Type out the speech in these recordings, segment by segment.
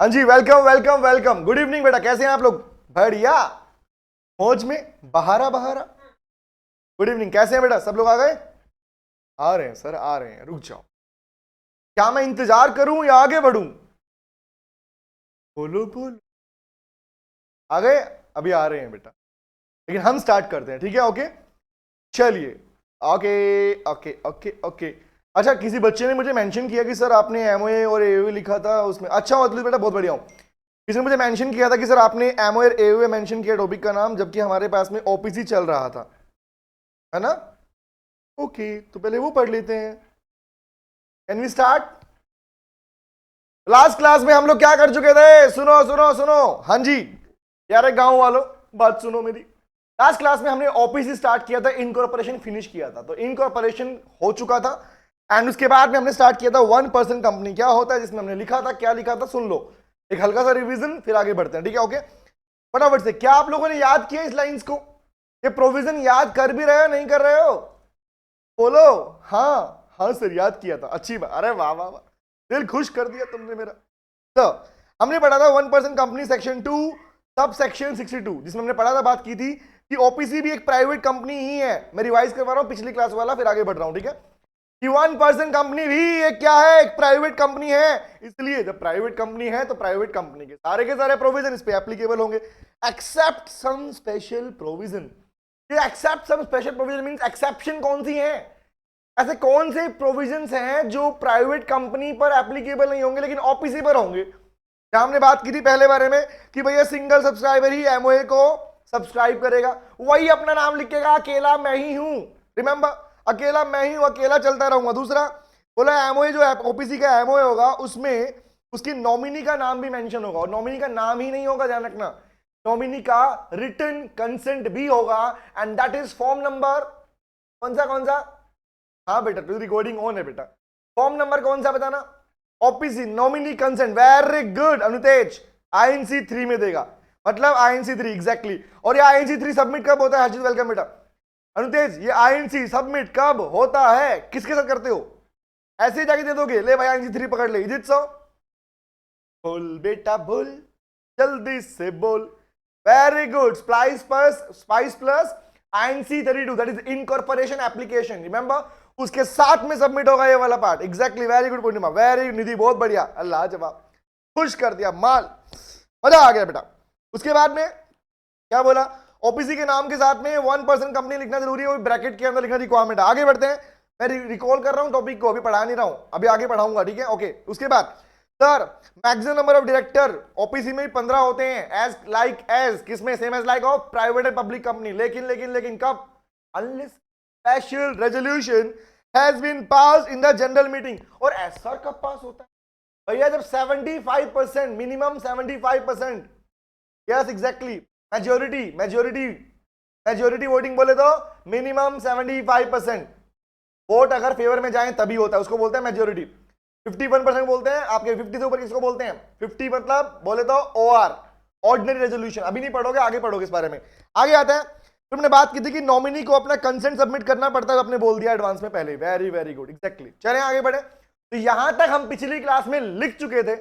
हाँ जी, welcome welcome welcome. Good evening बेटा, कैसे हैं आप लोग? बढ़िया, मौज में, बहारा बहारा। गुड इवनिंग, कैसे हैं बेटा? सब लोग आ गए? आ रहे हैं सर, आ रहे हैं। रुक जाओ, क्या मैं इंतजार करूं या आगे बढ़ूं? बोलो बोलो। आ गए? अभी आ रहे हैं बेटा, लेकिन हम स्टार्ट करते हैं, ठीक है? ओके, चलिए। Okay okay okay okay. अच्छा, किसी बच्चे ने मुझे मेंशन किया कि सर आपने एमओए और एओए लिखा था उसमें। अच्छा मतलब बेटा, बहुत बढ़िया हूं। किसी ने मुझे मेंशन किया था कि सर आपने एमओए और एओए मेंशन किया टॉपिक का नाम, जबकि हमारे पास में ओपीसी चल रहा था, है ना? ओके, तो पहले वो पढ़ लेते हैं। Can we start? Last class में हम लोग क्या कर चुके थे? सुनो सुनो सुनो, हाँ जी यार, गांव वालों, बात सुनो मेरी। लास्ट क्लास में हमने ओपीसी स्टार्ट किया था, इनकॉर्पोरेशन फिनिश किया था, तो इनकॉर्पोरेशन हो चुका था। एंड उसके बाद में हमने स्टार्ट किया था 1% कंपनी क्या होता है, जिसमें हमने लिखा था, क्या लिखा था सुन लो, एक हल्का सा रिवीजन, फिर आगे बढ़ते हैं, ठीक है? ओके, फटाफट से, क्या आप लोगों ने याद किया इस लाइंस को? ये प्रोविजन याद कर भी रहे हो, नहीं कर रहे हो? बोलो। हाँ हाँ सर, याद किया था, अच्छी बात, अरे वाह वाह वाह, दिल खुश कर दिया तुमने मेरा। तो हमने पढ़ा था 1% कंपनी सेक्शन 2 सब सेक्शन 62, जिसमें हमने पढ़ा था, बात की थी कि ओपीसी भी एक प्राइवेट कंपनी ही है। मैं रिवाइज करवा रहा हूं पिछली क्लास वाला, फिर आगे बढ़ रहा हूं, ठीक है? कि 1% कंपनी भी एक क्या है, एक प्राइवेट कंपनी है। इसलिए जब प्राइवेट कंपनी है तो प्राइवेट कंपनी के सारे प्रोविजन इस पे एप्लीकेबल होंगे, एक्सेप्ट सम स्पेशल प्रोविजन। ये except some special provision means exception कौन सी है? ऐसे कौन से प्रोविजंस हैं जो प्राइवेट कंपनी पर एप्लीकेबल नहीं होंगे लेकिन ओपीसी पर होंगे? जहां हमने बात की थी पहले बारे में कि भैया सिंगल सब्सक्राइबर ही एमओए को सब्सक्राइब करेगा, वही अपना नाम लिखेगा, अकेला मैं ही हूं। रिमेंबर, अकेला मैं ही हूं, अकेला चलता रहूंगा। दूसरा बोला, एमओए जो ओपीसी का एमओए होगा उसमें उसकी नॉमिनी का नाम भी मेंशन होगा, और नॉमिनी का नाम ही नहीं होगा, ध्यान रखना, नॉमिनी का रिटन कंसेंट भी होगा, and that is form number कौन सा? हाँ बेटा, टू रिकॉर्डिंग ऑन है बेटा। फॉर्म नंबर कौन सा बताना? OPC, nominee consent, very good Anutej, INC 3 में देगा, मतलब आईएनसी 3 एग्जैक्टली। और ये आईएनसी 3 सबमिट कब होता है? हर्षित वेलकम बेटा। अनुतेज, ये आईएनसी सबमिट कब होता है, किसके साथ करते हो? ऐसे जाके दे दोगे, ले भाई आईएनसी 3 पकड़ ले, इज इट सो? बोल बेटा बोल, जल्दी से बोल। Very good, spice plus INC 32, that is incorporation application, remember, उसके साथ में सबमिट होगा ये वाला पार्ट, एग्जैक्टली। वेरी गुड पूर्णिमा, वेरी निधि, बहुत बढ़िया, अल्लाह जवाब, खुश कर दिया, माल, मजा आ गया बेटा। उसके बाद में क्या बोला? ओपीसी के नाम के साथ में 1% कंपनी लिखना जरूरी है, वो ब्रैकेट के अंदर लिखना रिक्वायरमेंट है। आगे बढ़ते हैं, मैं रिकॉल कर रहा हूं टॉपिक को, अभी पढ़ा नहीं रहा हूं, अभी आगे पढ़ाऊंगा, ठीक है? ओके, उसके बाद sir, maximum number of director OPC में 15 होते हैं, एज लाइक एज किसमें? Same as like of private and public company. लेकिन लेकिन लेकिन कब? Unless special resolution has been passed in the general meeting. और ऐसा कब पास होता है भैया? जब 75%, minimum 75%, yes exactly, majority voting बोले तो मिनिमम 75% वोट अगर फेवर में जाए तभी होता है, उसको बोलते हैं मेजोरिटी। 51% बोलते हैं आपके, 50 से ऊपर किसको बोलते हैं? 50 मतलब बोले तो ओआर, ऑर्डिनरी रेजोल्यूशन। अभी नहीं पढ़ोगे, आगे पढ़ोगे इस बारे में। आगे आता है, तुमने बात की थी कि नॉमिनी को अपना कंसेंट सबमिट करना पड़ता है, तो आपने बोल दिया एडवांस में पहले, वेरी वेरी गुड, एग्जैक्टली। चलें आगे बढ़े, तो यहां तक हम पिछली क्लास में लिख चुके थे,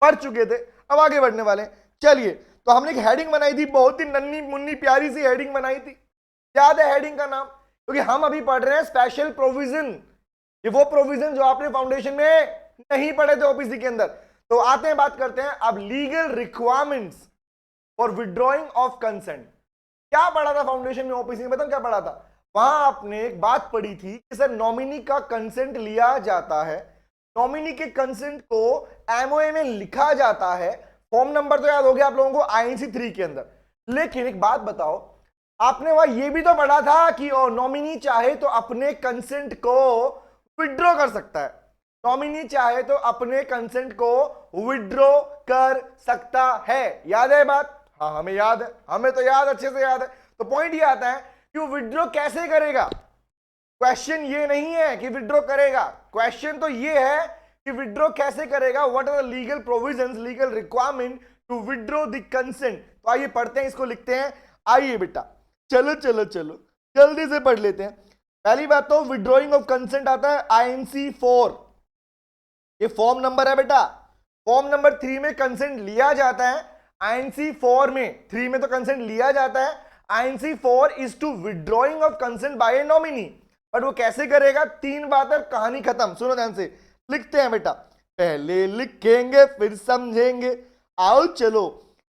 पढ़ चुके थे, अब आगे बढ़ने वाले। चलिए, तो हमने एक हेडिंग बनाई थी, बहुत ही नन्ही मुन्नी प्यारी सी हेडिंग बनाई थी, याद है हेडिंग का नाम? क्योंकि हम अभी पढ़ रहे हैं स्पेशल प्रोविजन, ये वो प्रोविजन जो आपने फाउंडेशन में नहीं पढ़े थे ओपीसी के अंदर। तो आते हैं, बात करते हैं अब legal requirements for withdrawing of consent. क्या पढ़ा था फाउंडेशन में ओपीसी में? बताओ क्या पढ़ा था वहां? आपने एक बात पढ़ी थी कि सर नॉमिनी का कंसेंट लिया जाता है, नॉमिनी के कंसेंट को एमओए में लिखा जाता है, फॉर्म नंबर तो याद हो गया आप लोगों को, आईएनसी 3 के अंदर। लेकिन एक बात बताओ, आपने वहां ये भी तो पढ़ा था कि नॉमिनी चाहे तो अपने कंसेंट को विड्रॉ कर सकता है, नॉमिनी चाहे तो अपने कंसेंट को विड्रॉ कर सकता है, याद है बात? हाँ हमें याद है, हमें तो याद, अच्छे से याद है। तो पॉइंट ये आता है कि वो विड्रॉ कैसे करेगा। क्वेश्चन ये नहीं है कि विड्रॉ करेगा, क्वेश्चन तो ये है कि विड्रॉ कैसे करेगा, what are the legal provisions, legal requirement to withdraw the consent. तो आइए पढ़ते हैं, इसको लिखते हैं। आइए बेटा, चलो चलो चलो जल्दी से पढ़ लेते हैं। पहली बात तो विड्रॉइंग ऑफ कंसेंट आता है आईएनसी 4, ये फॉर्म नंबर है बेटा, फॉर्म नंबर 3 में कंसेंट लिया जाता है, आईएनसी 4 में, 3 में तो कंसेंट लिया जाता है, INC 4 is to withdrawing of consent by a nominee. But वो कैसे करेगा? 3 बात है, कहानी खत्म। सुनो ध्यान से, लिखते हैं बेटा, पहले लिखेंगे फिर समझेंगे, आओ चलो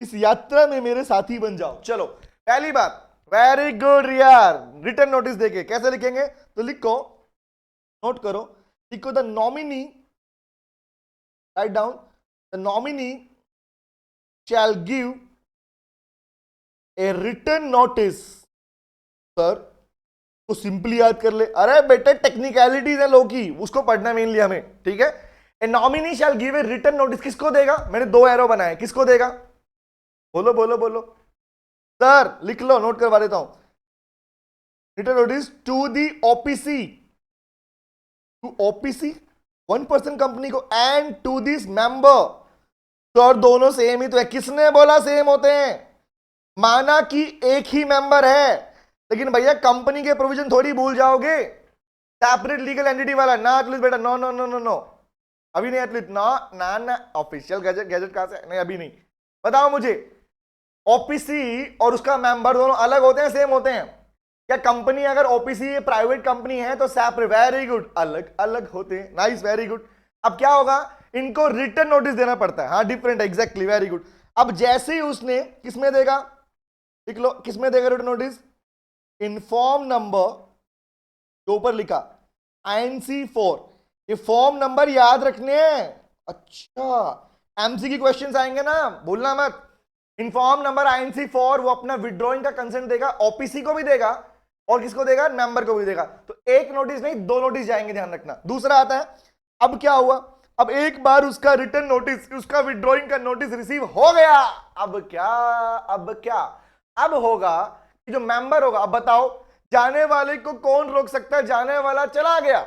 इस यात्रा में मेरे साथी बन जाओ। चलो पहली बात, वेरी गुड यार, रिटर्न नोटिस देके कैसे लिखेंगे? तो लिखो, नोट करो, लिखो the nominee, write down, the nominee shell give a return notice. Sir तो सिंपली याद कर ले, अरे बेटे टेक्निकलिटीज है लो की, उसको पढ़ना मेनली हमें, ठीक है। ए nominee shell give a return notice, किसको देगा? मैंने 2 एरो बनाए, किसको देगा? बोलो बोलो बोलो सर, लिख लो, नोट करवा देता हूं। Return notice to the OPC, to OPC 1% company को, एंड टू दिस मेंबर। तो और दोनों सेम ही तो है। किसने बोला सेम होते हैं? माना कि एक ही मेंबर है, लेकिन भैया कंपनी के प्रोविजन थोड़ी भूल जाओगे। सेपरेट लीगल एंटिटी वाला ना एटलीस्ट बेटा, no no no no no, अभी नहीं एटलीस्ट, ना ना ना, ऑफिशियल गैजेट, गैजेट कहां से? नहीं अभी नहीं। बताओ मुझे, ओपीसी और उसका मेंबर दोनों अलग होते हैं सेम होते हैं? क्या कंपनी अगर ओपीसी प्राइवेट कंपनी है तो सेपरेट, वेरी गुड, अलग अलग होते हैं, नाइस, वेरी गुड। अब क्या होगा? इनको रिटर्न नोटिस देना पड़ता है, हाँ डिफरेंट, एग्जैक्टली, वेरी गुड। अब जैसे ही उसने किसमें देगा, लिख लो, किसमें देगा return notice? In form number, जो ऊपर लिखा आईएनसी 4, ये फॉर्म नंबर याद रखने हैं। अच्छा, एमसीक्यू क्वेश्चंस आएंगे ना, भूलना मत। इनफॉर्म नंबर आईएनसी 4 वो अपना विड्रॉइंग का कंसेंट देगा, ओपीसी को भी देगा और किसको देगा? मेंबर को भी देगा। तो एक नोटिस नहीं, 2 नोटिस जाएंगे, ध्यान रखना। दूसरा आता है, अब क्या हुआ? अब एक बार उसका रिटर्न नोटिस, उसका विड्रॉइंग का नोटिस रिसीव हो गया, अब क्या? अब क्या? अब होगा कि जो मेंबर होगा, अब बताओ जाने वाले को कौन रोक सकता है? जाने वाला चला गया,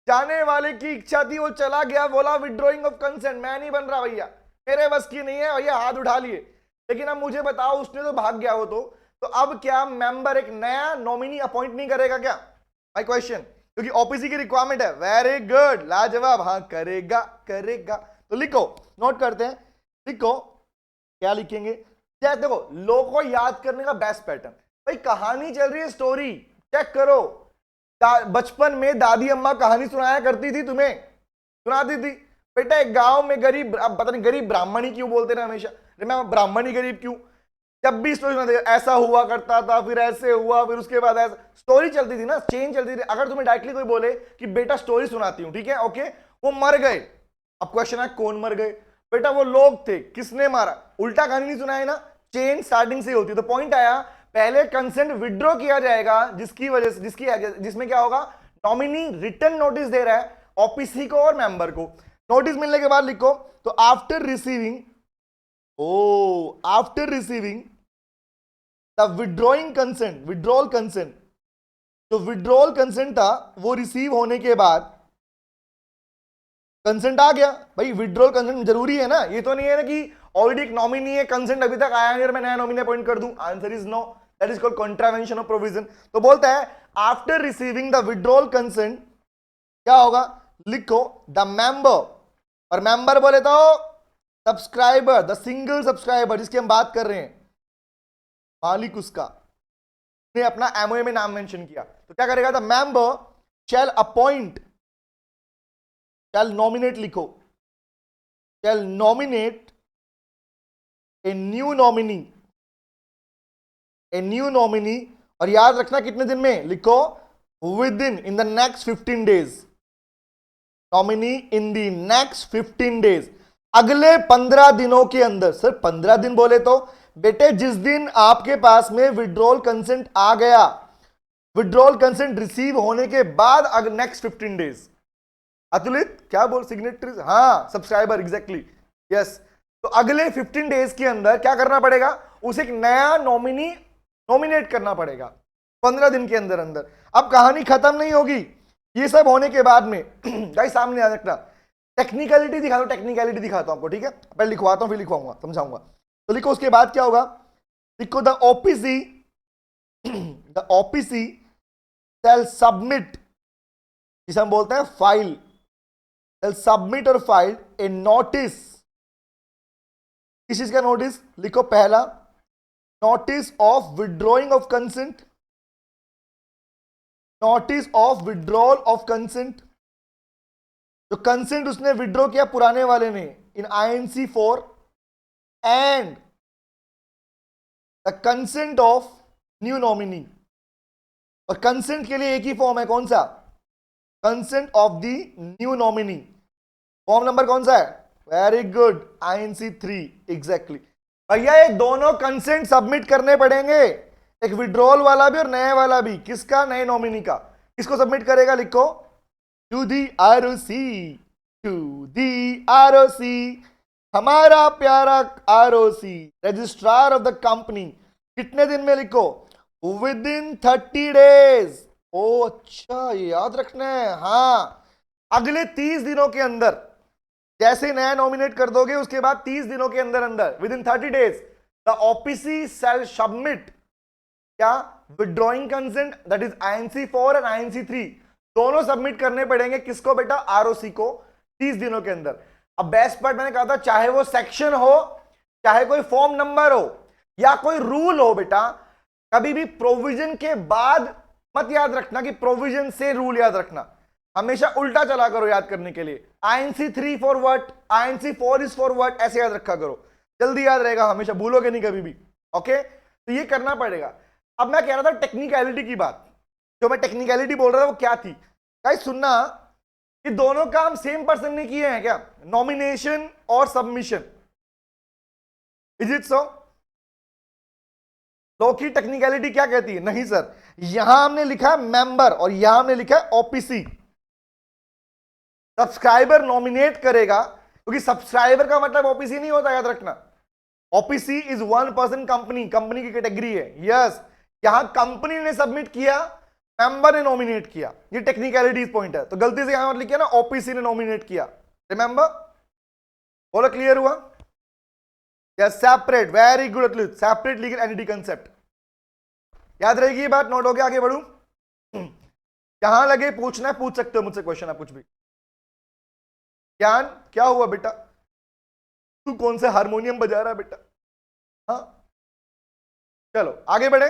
जाने वाले की इच्छा थी, वो चला गया, बोला विड्रॉइंग ऑफ कंसेंट, मैं नहीं बन रहा भैया, मेरे बस की नहीं है भैया, हाथ उठा लिए। लेकिन अब मुझे बताओ, उसने तो भाग गया वो तो अब क्या मेंबर एक नया नॉमिनी अपॉइंट नहीं करेगा क्या? माय क्वेश्चन, क्योंकि ओपीसी की रिक्वायरमेंट है। वेरी गुड, लाजवाब, हाँ करेगा, करेगा। तो लिखो, नोट करते हैं, लिखो, क्या लिखेंगे? जैसे देखो, लोगों को याद करने का बेस्ट पैटर्न, भाई कहानी चल रही है, स्टोरी चेक करो। बचपन में दादी अम्मा कहानी सुनाया करती थी, तुम्हें सुनाती थी बेटा, एक गांव में गरीब, अब पता नहीं गरीब ब्राह्मण ही क्यों बोलते रहे हमेशा, मैं ब्राह्मण ही गरीब क्यों? जब भी स्टोरी सुनाते ऐसा हुआ करता था, फिर ऐसे हुआ, फिर उसके बाद ऐसा, स्टोरी चलती थी ना, चेंज चलती थी। अगर तुम्हें डायरेक्टली कोई बोले कि बेटा स्टोरी सुनाती हूं, ठीक है, ओके, वो मर गए, अब क्वेश्चन है कौन मर गए? बेटा वो लोग थे, किसने मारा? उल्टा कहानी नहीं सुनाई ना, चेंज स्टार्टिंग से होती है। तो पॉइंट आया, पहले कंसेंट विड्रॉ किया जाएगा, जिसकी वजह से, जिसमें क्या होगा? नॉमिनी रिटर्न नोटिस दे रहा है ओपीसी को और मेंबर को। नोटिस मिलने के बाद लिखो, तो after receiving, after receiving the withdrawing consent, withdrawal consent, जो विड्रॉल कंसेंट था वो रिसीव होने के बाद, कंसेंट आ गया भाई, विड्रॉल कंसेंट जरूरी है ना, ये तो नहीं है ना कि ऑलरेडी एक नॉमिनी है, कंसेंट अभी तक आया नहीं और मैं नया नॉमिनी अपॉइंट कर दूं। Answer is no, that is called contravention of provision. तो बोलता है after receiving the withdrawal consent क्या होगा? लिखो द मेंबर, और मेंबर बोले तो सब्सक्राइबर, द सिंगल सब्सक्राइबर जिसकी हम बात कर रहे हैं, मालिक उसका, ने अपना एमओए में नाम मेंशन किया, तो क्या करेगा? The member shall appoint, shall nominate, लिखो shall nominate a new nominee, a new nominee, और याद रखना कितने दिन में? लिखो within the next 15 days, nominee in the next 15 days, अगले 15 दिनों के अंदर। सर 15 दिन बोले तो बेटे जिस दिन आपके पास में विड्रॉल कंसेंट आ गया, विड्रॉल कंसेंट रिसीव होने के बाद अगर नेक्स्ट 15 डेज। अतुलित क्या बोल, सिग्नेटरीज, हाँ सब्सक्राइबर, एग्जैक्टली, यस। तो अगले 15 डेज के अंदर क्या करना पड़ेगा? उसे एक नया नॉमिनी नॉमिनेट करना पड़ेगा 15 दिन के अंदर अंदर। अब कहानी खत्म नहीं होगी, ये सब होने के बाद में गाइस सामने आ रखना, टेक्निकलिटी दिखा दो, टेक्निकलिटी दिखाता हूं आपको, ठीक है, पहले लिखवाता हूं फिर लिखवाऊंगा, समझाऊंगा। तो लिखो, उसके बाद क्या होगा? लिखो the OPC, the OPC shall submit, जिसे हम बोलते हैं फाइल, शैल सबमिट और फाइल ए नोटिस, इस चीज का नोटिस लिखो। पहला, notice of withdrawing of consent, notice of withdrawal of consent. जो कंसेंट उसने विड्रॉ किया पुराने वाले ने in INC 4 and the consent of new nominee. और कंसेंट के लिए एक ही फॉर्म है, कौन सा? Consent of the new nominee. Form number कौन सा है? Very good, INC 3 exactly. भैया ये दोनों कंसेंट सबमिट करने पड़ेंगे, एक विड्रॉल वाला भी और नए वाला भी। किसका? नए नॉमिनी का। किसको सबमिट करेगा? लिखो, to the ROC, to the ROC, हमारा प्यारा ROC, registrar of the company. कितने दिन में? लिखो, विद इन 30 डेज। ओ अच्छा, ये याद रखना है। हाँ, अगले 30 दिनों के अंदर, जैसे नया नॉमिनेट कर दोगे उसके बाद 30 दिनों के अंदर अंदर, with in 30 days the OPC shall submit क्या? Withdrawing consent, that is INC 4 and INC 3 दोनों सबमिट करने पड़ेंगे। किसको बेटा? ROC को 30 दिनों के अंदर। अब बेस्ट पार्ट मैंने कहा था, चाहे वो सेक्शन हो, चाहे कोई फॉर्म नंबर हो, या कोई रूल हो, बेटा कभी भी प्रोविजन के बाद मत याद रखना कि प्रोविजन से रूल याद रखना। हमेशा उल्टा चला करो याद करने के लिए। INC 3 for what, INC 4 is for what, ऐसे याद रखा करो, जल्दी याद रहेगा, हमेशा भूलोगे नहीं कभी भी। ओके, तो ये करना पड़ेगा। अब मैं कह रहा था टेक्निकलिटी की बात, जो मैं टेक्निकलिटी बोल रहा था वो क्या थी गाइस? सुनना, कि दोनों काम सेम पर्सन ने किए हैं क्या? नॉमिनेशन और सबमिशन। Is it so? लो की टेक्निकलिटी क्या कहती है? नहीं सर, यहां हमने लिखा है मेंबर और यहां हमने लिखा है OPC। सब्सक्राइबर नॉमिनेट करेगा, क्योंकि सब्सक्राइबर का मतलब OPC नहीं होता, याद रखना। OPC is one person company, company की कैटेगरी है। यस, यहां कंपनी ने सबमिट किया, मेंबर ने नॉमिनेट किया। ये टेक्निकलिटी पॉइंट है। तो गलती से यहां लिखा ना OPC ने नॉमिनेट किया, रिमेंबर? बोलो, क्लियर हुआ? Yes, separate, very good Atul, separate legal entity concept. याद रहेगी ये बात? नोट हो गया? आगे बढ़ू? यहां लगे पूछना है, पूछ सकते हो मुझसे क्वेश्चन, आप कुछ भी। ज्ञान, क्या हुआ बेटा? तू कौन से हारमोनियम बजा रहा है बेटा? हाँ, चलो आगे बढ़े।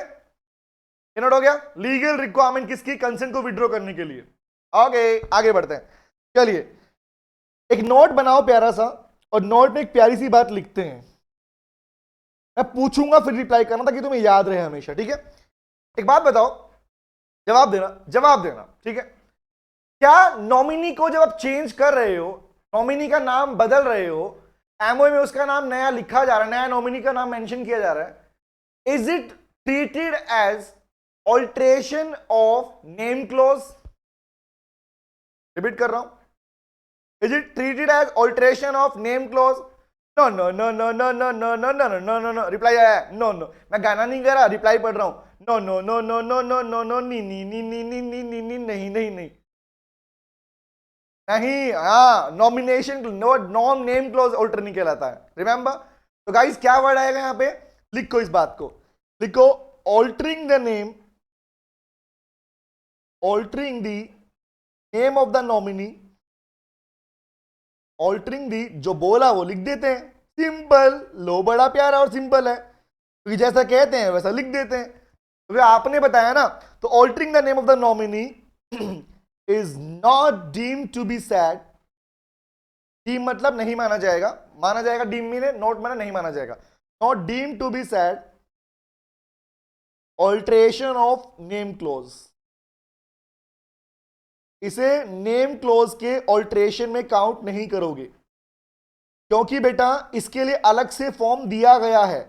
नोट हो गया? लीगल रिक्वायरमेंट किसकी? कंसेंट को विड्रॉ करने के लिए। ओके, आगे बढ़ते हैं। चलिए, एक नोट बनाओ प्यारा सा, और नोट में एक प्यारी सी बात लिखते हैं। मैं पूछूंगा फिर रिप्लाई करना ताकि तुम्हें याद रहे हमेशा, ठीक है? एक बात बताओ, जवाब देना, जवाब देना, ठीक है? क्या नॉमिनी को जब आप चेंज कर रहे हो, नॉमिनी का नाम बदल रहे हो, एमओए में उसका नाम नया लिखा जा रहा है, नया नॉमिनी का नाम मेंशन किया जा रहा है, is it treated as alteration of name clause? Repeat कर रहा हूं, is it treated as alteration of name clause? No no no no no no no no no no no no, reply आया no no. मैं गाना नहीं गा रहा, reply पढ़ रहा हूं। No no no no no no no no, नी नी नी नी नी नी नी नी, नहीं नहीं नहीं नहीं। हाँ, nomination, no non name clause alter नहीं कहलाता है, रिमेंबर? तो गाइस क्या वर्ड आएगा यहां पे? लिखो इस बात को, लिखो altering the name, altering the name of the nominee, altering the, जो बोला वो लिख देते हैं, सिंपल। लो, बड़ा प्यारा और सिंपल है, क्योंकि जैसा कहते हैं वैसा लिख देते हैं, क्योंकि आपने बताया ना। तो altering the name of the nominee is not deemed to be said. Deem मतलब नहीं माना जाएगा, माना जाएगा डीम मीने नोट माना नहीं माना जाएगा। Not deemed to be said alteration of name clause. इसे नेम क्लोज के ऑल्ट्रेशन में काउंट नहीं करोगे, क्योंकि बेटा इसके लिए अलग से फॉर्म दिया गया है।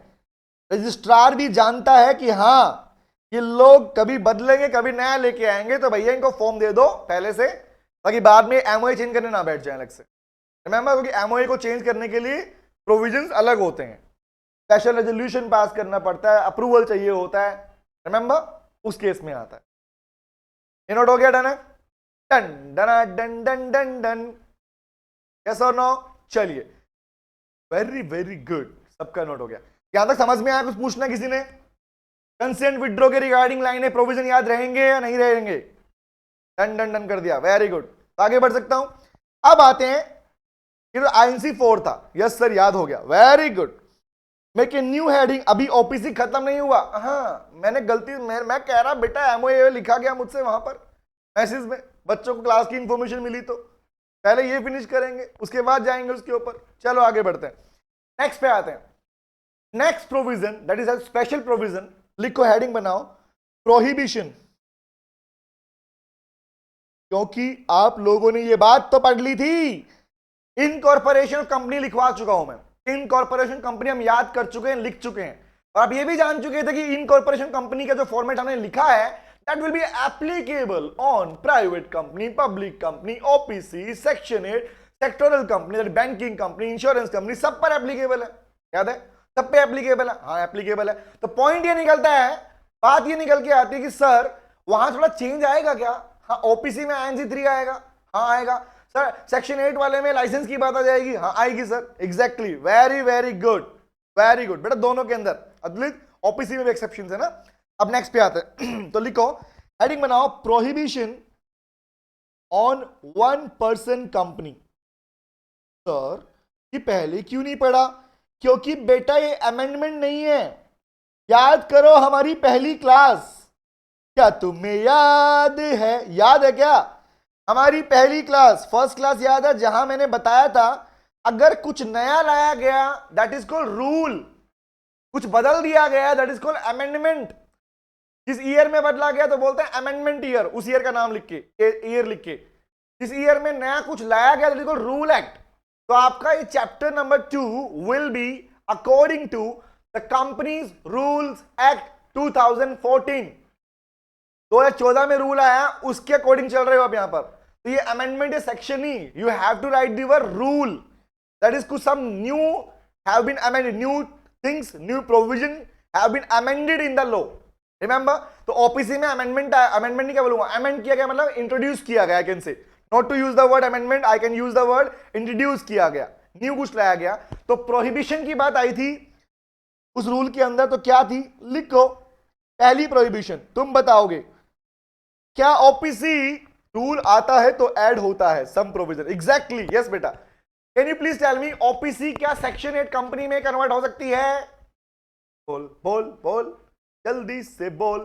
रजिस्ट्रार भी जानता है कि हाँ ये लोग कभी बदलेंगे, कभी नया लेके आएंगे, तो भैया इनको फॉर्म दे दो पहले से, ताकि बाद में एमओए चेंज करने ना बैठ जाए अलग से। रिमेंबर, क्योंकि एमओए को चेंज करने के लिए प्रोविजंस अलग होते हैं, स्पेशल रेजोल्यूशन पास करना पड़ता है, अप्रूवल चाहिए होता है, रिमेंबर? उस केस में आता है। ये नोट हो गया? डन है? Done done done done done done, yes और नो? चलिए, वेरी वेरी गुड, सबका नोट हो गया। यहां तक समझ में आया? कुछ पूछना किसी ने? कंसेंट विड्रॉ के रिगार्डिंग लाइनें, प्रोविजन याद रहेंगे या नहीं रहेंगे? डन डन डन कर दिया, वेरी गुड। तो आगे बढ़ सकता हूं। अब आते हैं, ये तो INC 4 था, यस सर याद हो गया, very good. Make a new heading. अभी ओपीसी खत्म नहीं हुआ, हाँ मैंने गलती, मैं कह रहा बेटा एमओए लिखा गया मुझसे वहां पर मैसेज में, बच्चों को क्लास की इंफॉर्मेशन मिली, तो पहले ये फिनिश करेंगे उसके बाद जाएंगे उसके ऊपर। चलो आगे बढ़ते हैं, नेक्स्ट पे आते हैं। Next provision that is a special provision, लिखो हेडिंग बनाओ, प्रोहिबिशन। क्योंकि आप लोगों ने ये बात तो पढ़ ली थी, इनकॉर्पोरेशन कंपनी लिखवा चुका हूं मैं, इनकॉर्पोरेशन कंपनी हम याद कर चुके हैं, लिख चुके हैं, और आप ये भी जान चुके थे कि इनकॉर्पोरेशन कंपनी का जो फॉर्मेट हमने लिखा है that will be applicable on private company, public company, OPC, section 8, sectoral company, banking company, insurance company, सब पर एप्लीकेबल है। याद है, सब पे एप्लीकेबल है, हाँ एप्लीकेबल है। तो पॉइंट ये निकलता है, बात ये निकल के आती है कि सर वहां थोड़ा चेंज आएगा क्या? हाँ ओपीसी में INC3 आएगा, हाँ आएगा सर। सेक्शन 8 वाले में लाइसेंस की बात आ जाएगी, हाँ आएगी sir. Exactly, very very good, very good बेटा, दोनों के अंदर अदलित ओपीसी में भी एक्सेप्शन है ना। अब नेक्स्ट पे आते हैं तो लिखो हेडिंग बनाओ, prohibition on one person company. Sir ये पहले क्यों नहीं पढ़ा? क्योंकि बेटा ये अमेंडमेंट नहीं है, याद करो हमारी पहली क्लास, क्या तुम्हें याद है? याद है क्या हमारी पहली क्लास, फर्स्ट क्लास याद है, जहां मैंने बताया था अगर कुछ नया लाया गया दैट इज कॉल्ड रूल, कुछ बदल दिया गया दैट इज कॉल्ड अमेंडमेंट। जिस ईयर में बदला गया तो बोलते हैं अमेंडमेंट ईयर, उस ईयर का नाम लिख के, ईयर लिख के। जिस ईयर में नया कुछ लाया गया that is called rule act. तो आपका ये chapter number 2 will be according to the companies rules act 2014। 2014 में रूल आया, उसके अकॉर्डिंग चल रहे हो आप यहां पर। तो ये अमेंडमेंट है सेक्शन ही, you have to write the word rule, that is कुछ some new have been amended, new things, new provision have been amended in the law, remember. तो ओपीसी में अमेंडमेंट, अमेंडमेंट नहीं क्या बोलूंगा, अमेंड किया गया मतलब इंट्रोड्यूस किया गया, I can say not to use the word amendment, I can use the word introduce किया गया, न्यू कुछ लाया गया। तो प्रोहिबिशन की बात आई थी उस रूल के अंदर, तो क्या थी लिखो, पहली प्रोहिबिशन तुम बताओगे क्या ओपीसी रूल आता है तो ऐड होता है सम प्रोविजन, एग्जैक्टली यस बेटा। Can you please tell me OPC क्या सेक्शन 8 कंपनी में कन्वर्ट हो सकती है? बोल बोल बोल, जल्दी से बोल।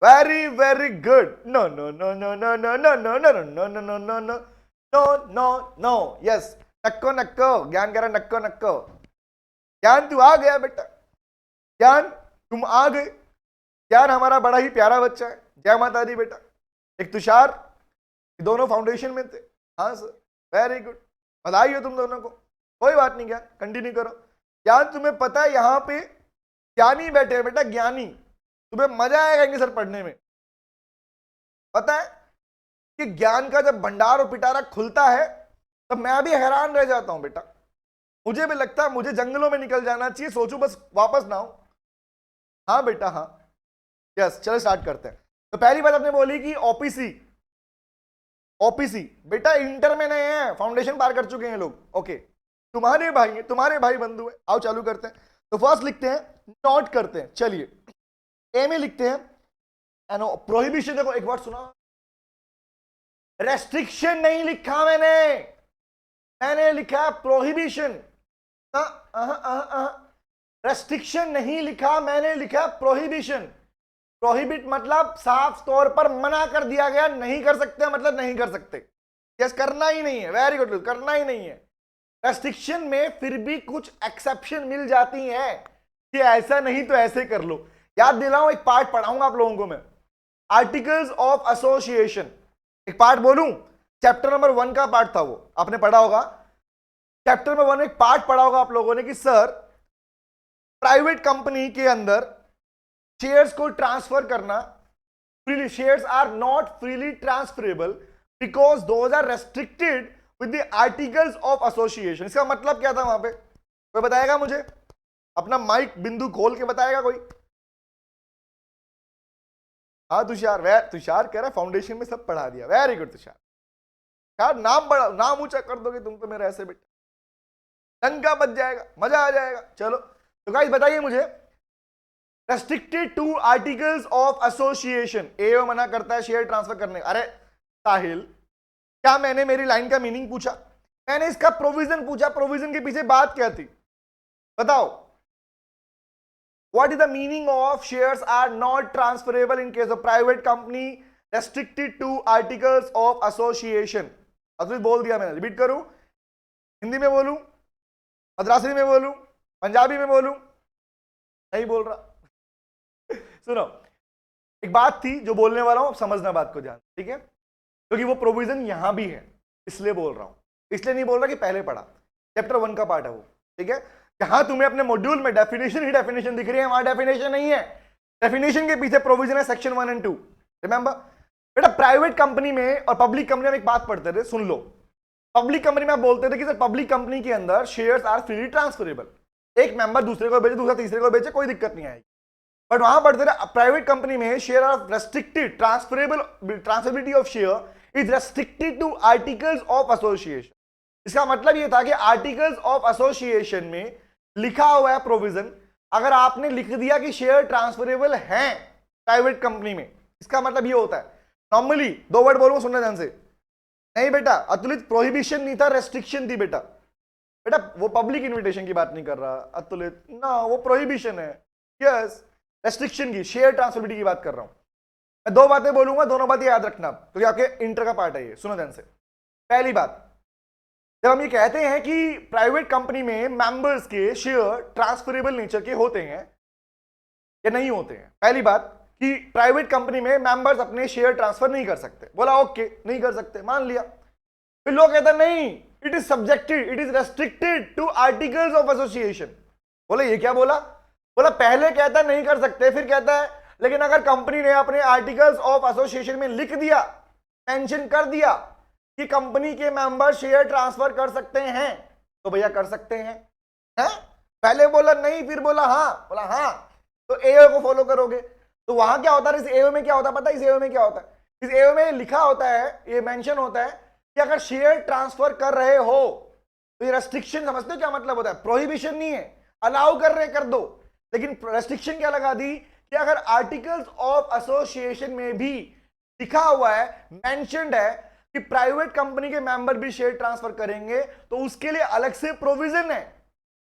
Very very good, no no no no no no no no no no no no no no no no no, yes. नक्को नक्को, ज्ञान कह रहा नक्को नक्को, ज्ञान तू आ गया बेटा, ज्ञान तुम आ गए, ज्ञान हमारा बड़ा ही प्यारा बच्चा है, जय माता दी बेटा। एक तुषार, दोनों फाउंडेशन में थे, हाँ सर, वेरी गुड, बधाई हो तुम दोनों को। कोई बात नहीं ज्ञान, कंटिन्यू करो। ज्ञान तुम्हें पता है यहाँ पे ज्ञानी बैठे हैं बेटा, ज्ञानी, तुम्हें मजा आएगा इनके सर पढ़ने में। पता है कि ज्ञान का जब भंडार और पिटारा खुलता है तो मैं भी हैरान रह जाता हूं बेटा, मुझे भी लगता है मुझे जंगलों में निकल जाना चाहिए, सोचो बस वापस ना हो। हाँ बेटा हाँ, यस, चलो स्टार्ट करते हैं। तो पहली बात आपने बोली कि ओपीसी, ओपीसी बेटा इंटर में नए हैं, फाउंडेशन पार कर चुके हैं लोग, ओके, तुम्हारे भाई हैं, तुम्हारे भाई बंधु हैं। आओ चालू करते हैं। तो फर्स्ट लिखते हैं, नोट करते हैं, चलिए ए में लिखते हैं प्रोहिबिशन। देखो एक बार सुना, रेस्ट्रिक्शन नहीं लिखा मैंने लिखा प्रोहिबिशन, रेस्ट्रिक्शन नहीं लिखा, मैंने लिखा प्रोहिबिशन। प्रोहिबिट मतलब साफ तौर पर मना कर दिया गया, नहीं कर सकते मतलब नहीं कर सकते, यस, करना ही नहीं है, वेरी गुड, करना ही नहीं है। रेस्ट्रिक्शन में फिर भी कुछ एक्सेप्शन मिल जाती हैं कि ऐसा नहीं तो ऐसे कर लो। याद दिलाऊं, एक पार्ट पढ़ाऊंगा आप लोगों को मैं, आर्टिकल्स ऑफ एसोसिएशन, एक पार्ट बोलूं, चैप्टर नंबर 1 का पार्ट था वो, आपने पढ़ा होगा। चैप्टर नंबर 1 में एक पार्ट पढ़ा होगा आप लोगों ने कि सर प्राइवेट कंपनी के अंदर शेयर्स को ट्रांसफर करना, freely shares are not freely transferable because those are restricted with the articles of association. इसका मतलब क्या था वहां पे, कोई बताएगा मुझे? अपना माइक बिंदु खोल के बताएगा कोई? हाँ तुषार, तुषार कह रहा फाउंडेशन में सब पढ़ा दिया, वेरी गुड तुषार। यार नाम बड़ा, नाम ऊंचा कर दोगे तुम तो मेरे ऐसे बेटा, डंका बच जाएगा, मजा आ जाएगा। चलो तो गाइस बताइए मुझे, restricted to articles of association, AO मना करता है शेयर ट्रांसफर करने। अरे साहिल, क्या मैंने मेरी लाइन का मीनिंग पूछा? मैंने इसका प्रोविजन पूछा, प्रोविजन के पीछे बात क्या थी बताओ। What is the meaning of shares are not transferable in case of private company restricted to articles of association? अभी बोल दिया मैंने, रिपीट करूं, हिंदी में बोलूं, मद्रासी में बोलूं, पंजाबी में बोलूं, नहीं बोल रहा। सुनो, एक बात थी जो बोलने वाला हूं, समझना बात को ध्यान, ठीक है, क्योंकि वो प्रोविजन यहां भी है, इसलिए बोल रहा हूं, इसलिए नहीं बोल रहा कि पहले पढ़ा, चैप्टर 1 का पार्ट है वो, ठीक है। जहां तुम्हें अपने मॉड्यूल में डेफिनेशन ही डेफिनेशन दिख रही है, वहां डेफिनेशन नहीं है, डेफिनेशन के पीछे प्रोविजन है सेक्शन 1 और 2। रिमेंबर बेटा, प्राइवेट कंपनी में और पब्लिक कंपनी में एक बात पढ़ते थे, सुन लो। पब्लिक कंपनी में आप बोलते थे कि सर पब्लिक कंपनी के अंदर शेयर्स आर फ्रीली ट्रांसफरेबल, एक मेंबर दूसरे को बेचे, दूसरा तीसरे को बेचे, कोई दिक्कत नहीं आएगी। बट वहां पढ़ते थे प्राइवेट कंपनी में share are restricted, transferability of share is restricted to articles of association. इसका मतलब यह था कि आर्टिकल्स ऑफ एसोसिएशन में लिखा हुआ है प्रोविजन, अगर आपने लिख दिया कि शेयर ट्रांसफरेबल हैं प्राइवेट कंपनी में, इसका मतलब ये होता है, नॉर्मली 2 वर्ड बोलूंगा, सुनना ध्यान से। नहीं बेटा अतुलित, प्रोहिबिशन नहीं था, रेस्ट्रिक्शन थी बेटा। बेटा वो पब्लिक इन्विटेशन की बात नहीं कर रहा अतुलित, ना वो प्रोहिबिशन है, यस, रेस्ट्रिक्शन की, शेयर ट्रांसफरेबिलिटी की बात कर रहा हूं मैं। 2 बातें बोलूंगा, दोनों बातें याद रखना, क्योंकि आपके इंटर का पार्ट है ये, सुनो ध्यान से। पहली बात, जब हम ये कहते हैं कि प्राइवेट कंपनी में मेंबर्स के शेयर ट्रांसफरेबल नेचर के होते हैं या नहीं होते हैं, पहली बात कि प्राइवेट कंपनी में मेंबर्स अपने शेयर ट्रांसफर नहीं कर सकते, बोला ओके नहीं कर सकते, मान लिया। फिर लोग कहते हैं नहीं, it is subjected, it is restricted to articles of association. बोले ये क्या बोला? बोला पहले कहता है नहीं कर सकते, फिर कहता है लेकिन अगर कंपनी ने अपने आर्टिकल्स ऑफ एसोसिएशन में लिख दिया, मेंशन कर दिया कि कंपनी के मेंबर शेयर ट्रांसफर कर सकते हैं, तो भैया कर सकते हैं, हैं? पहले बोला नहीं, फिर बोला हाँ, बोला हाँ, तो एओ को फॉलो करोगे। तो वहां क्या होता है, इस एओ में क्या होता है पता है? इस एओ में क्या होता है, इस एओ में लिखा होता है, ये मेंशन होता है कि अगर शेयर ट्रांसफर कर रहे हो तो ये रेस्ट्रिक्शन, समझते हो क्या मतलब होता है? प्रोहिबिशन नहीं है, अलाउ कर रहे कर दो, लेकिन रेस्ट्रिक्शन क्या लगा दी कि अगर आर्टिकल्स ऑफ एसोसिएशन में भी लिखा हुआ है, मेंशन्ड है कि प्राइवेट कंपनी के मेंबर भी शेयर ट्रांसफर करेंगे, तो उसके लिए अलग से प्रोविजन है।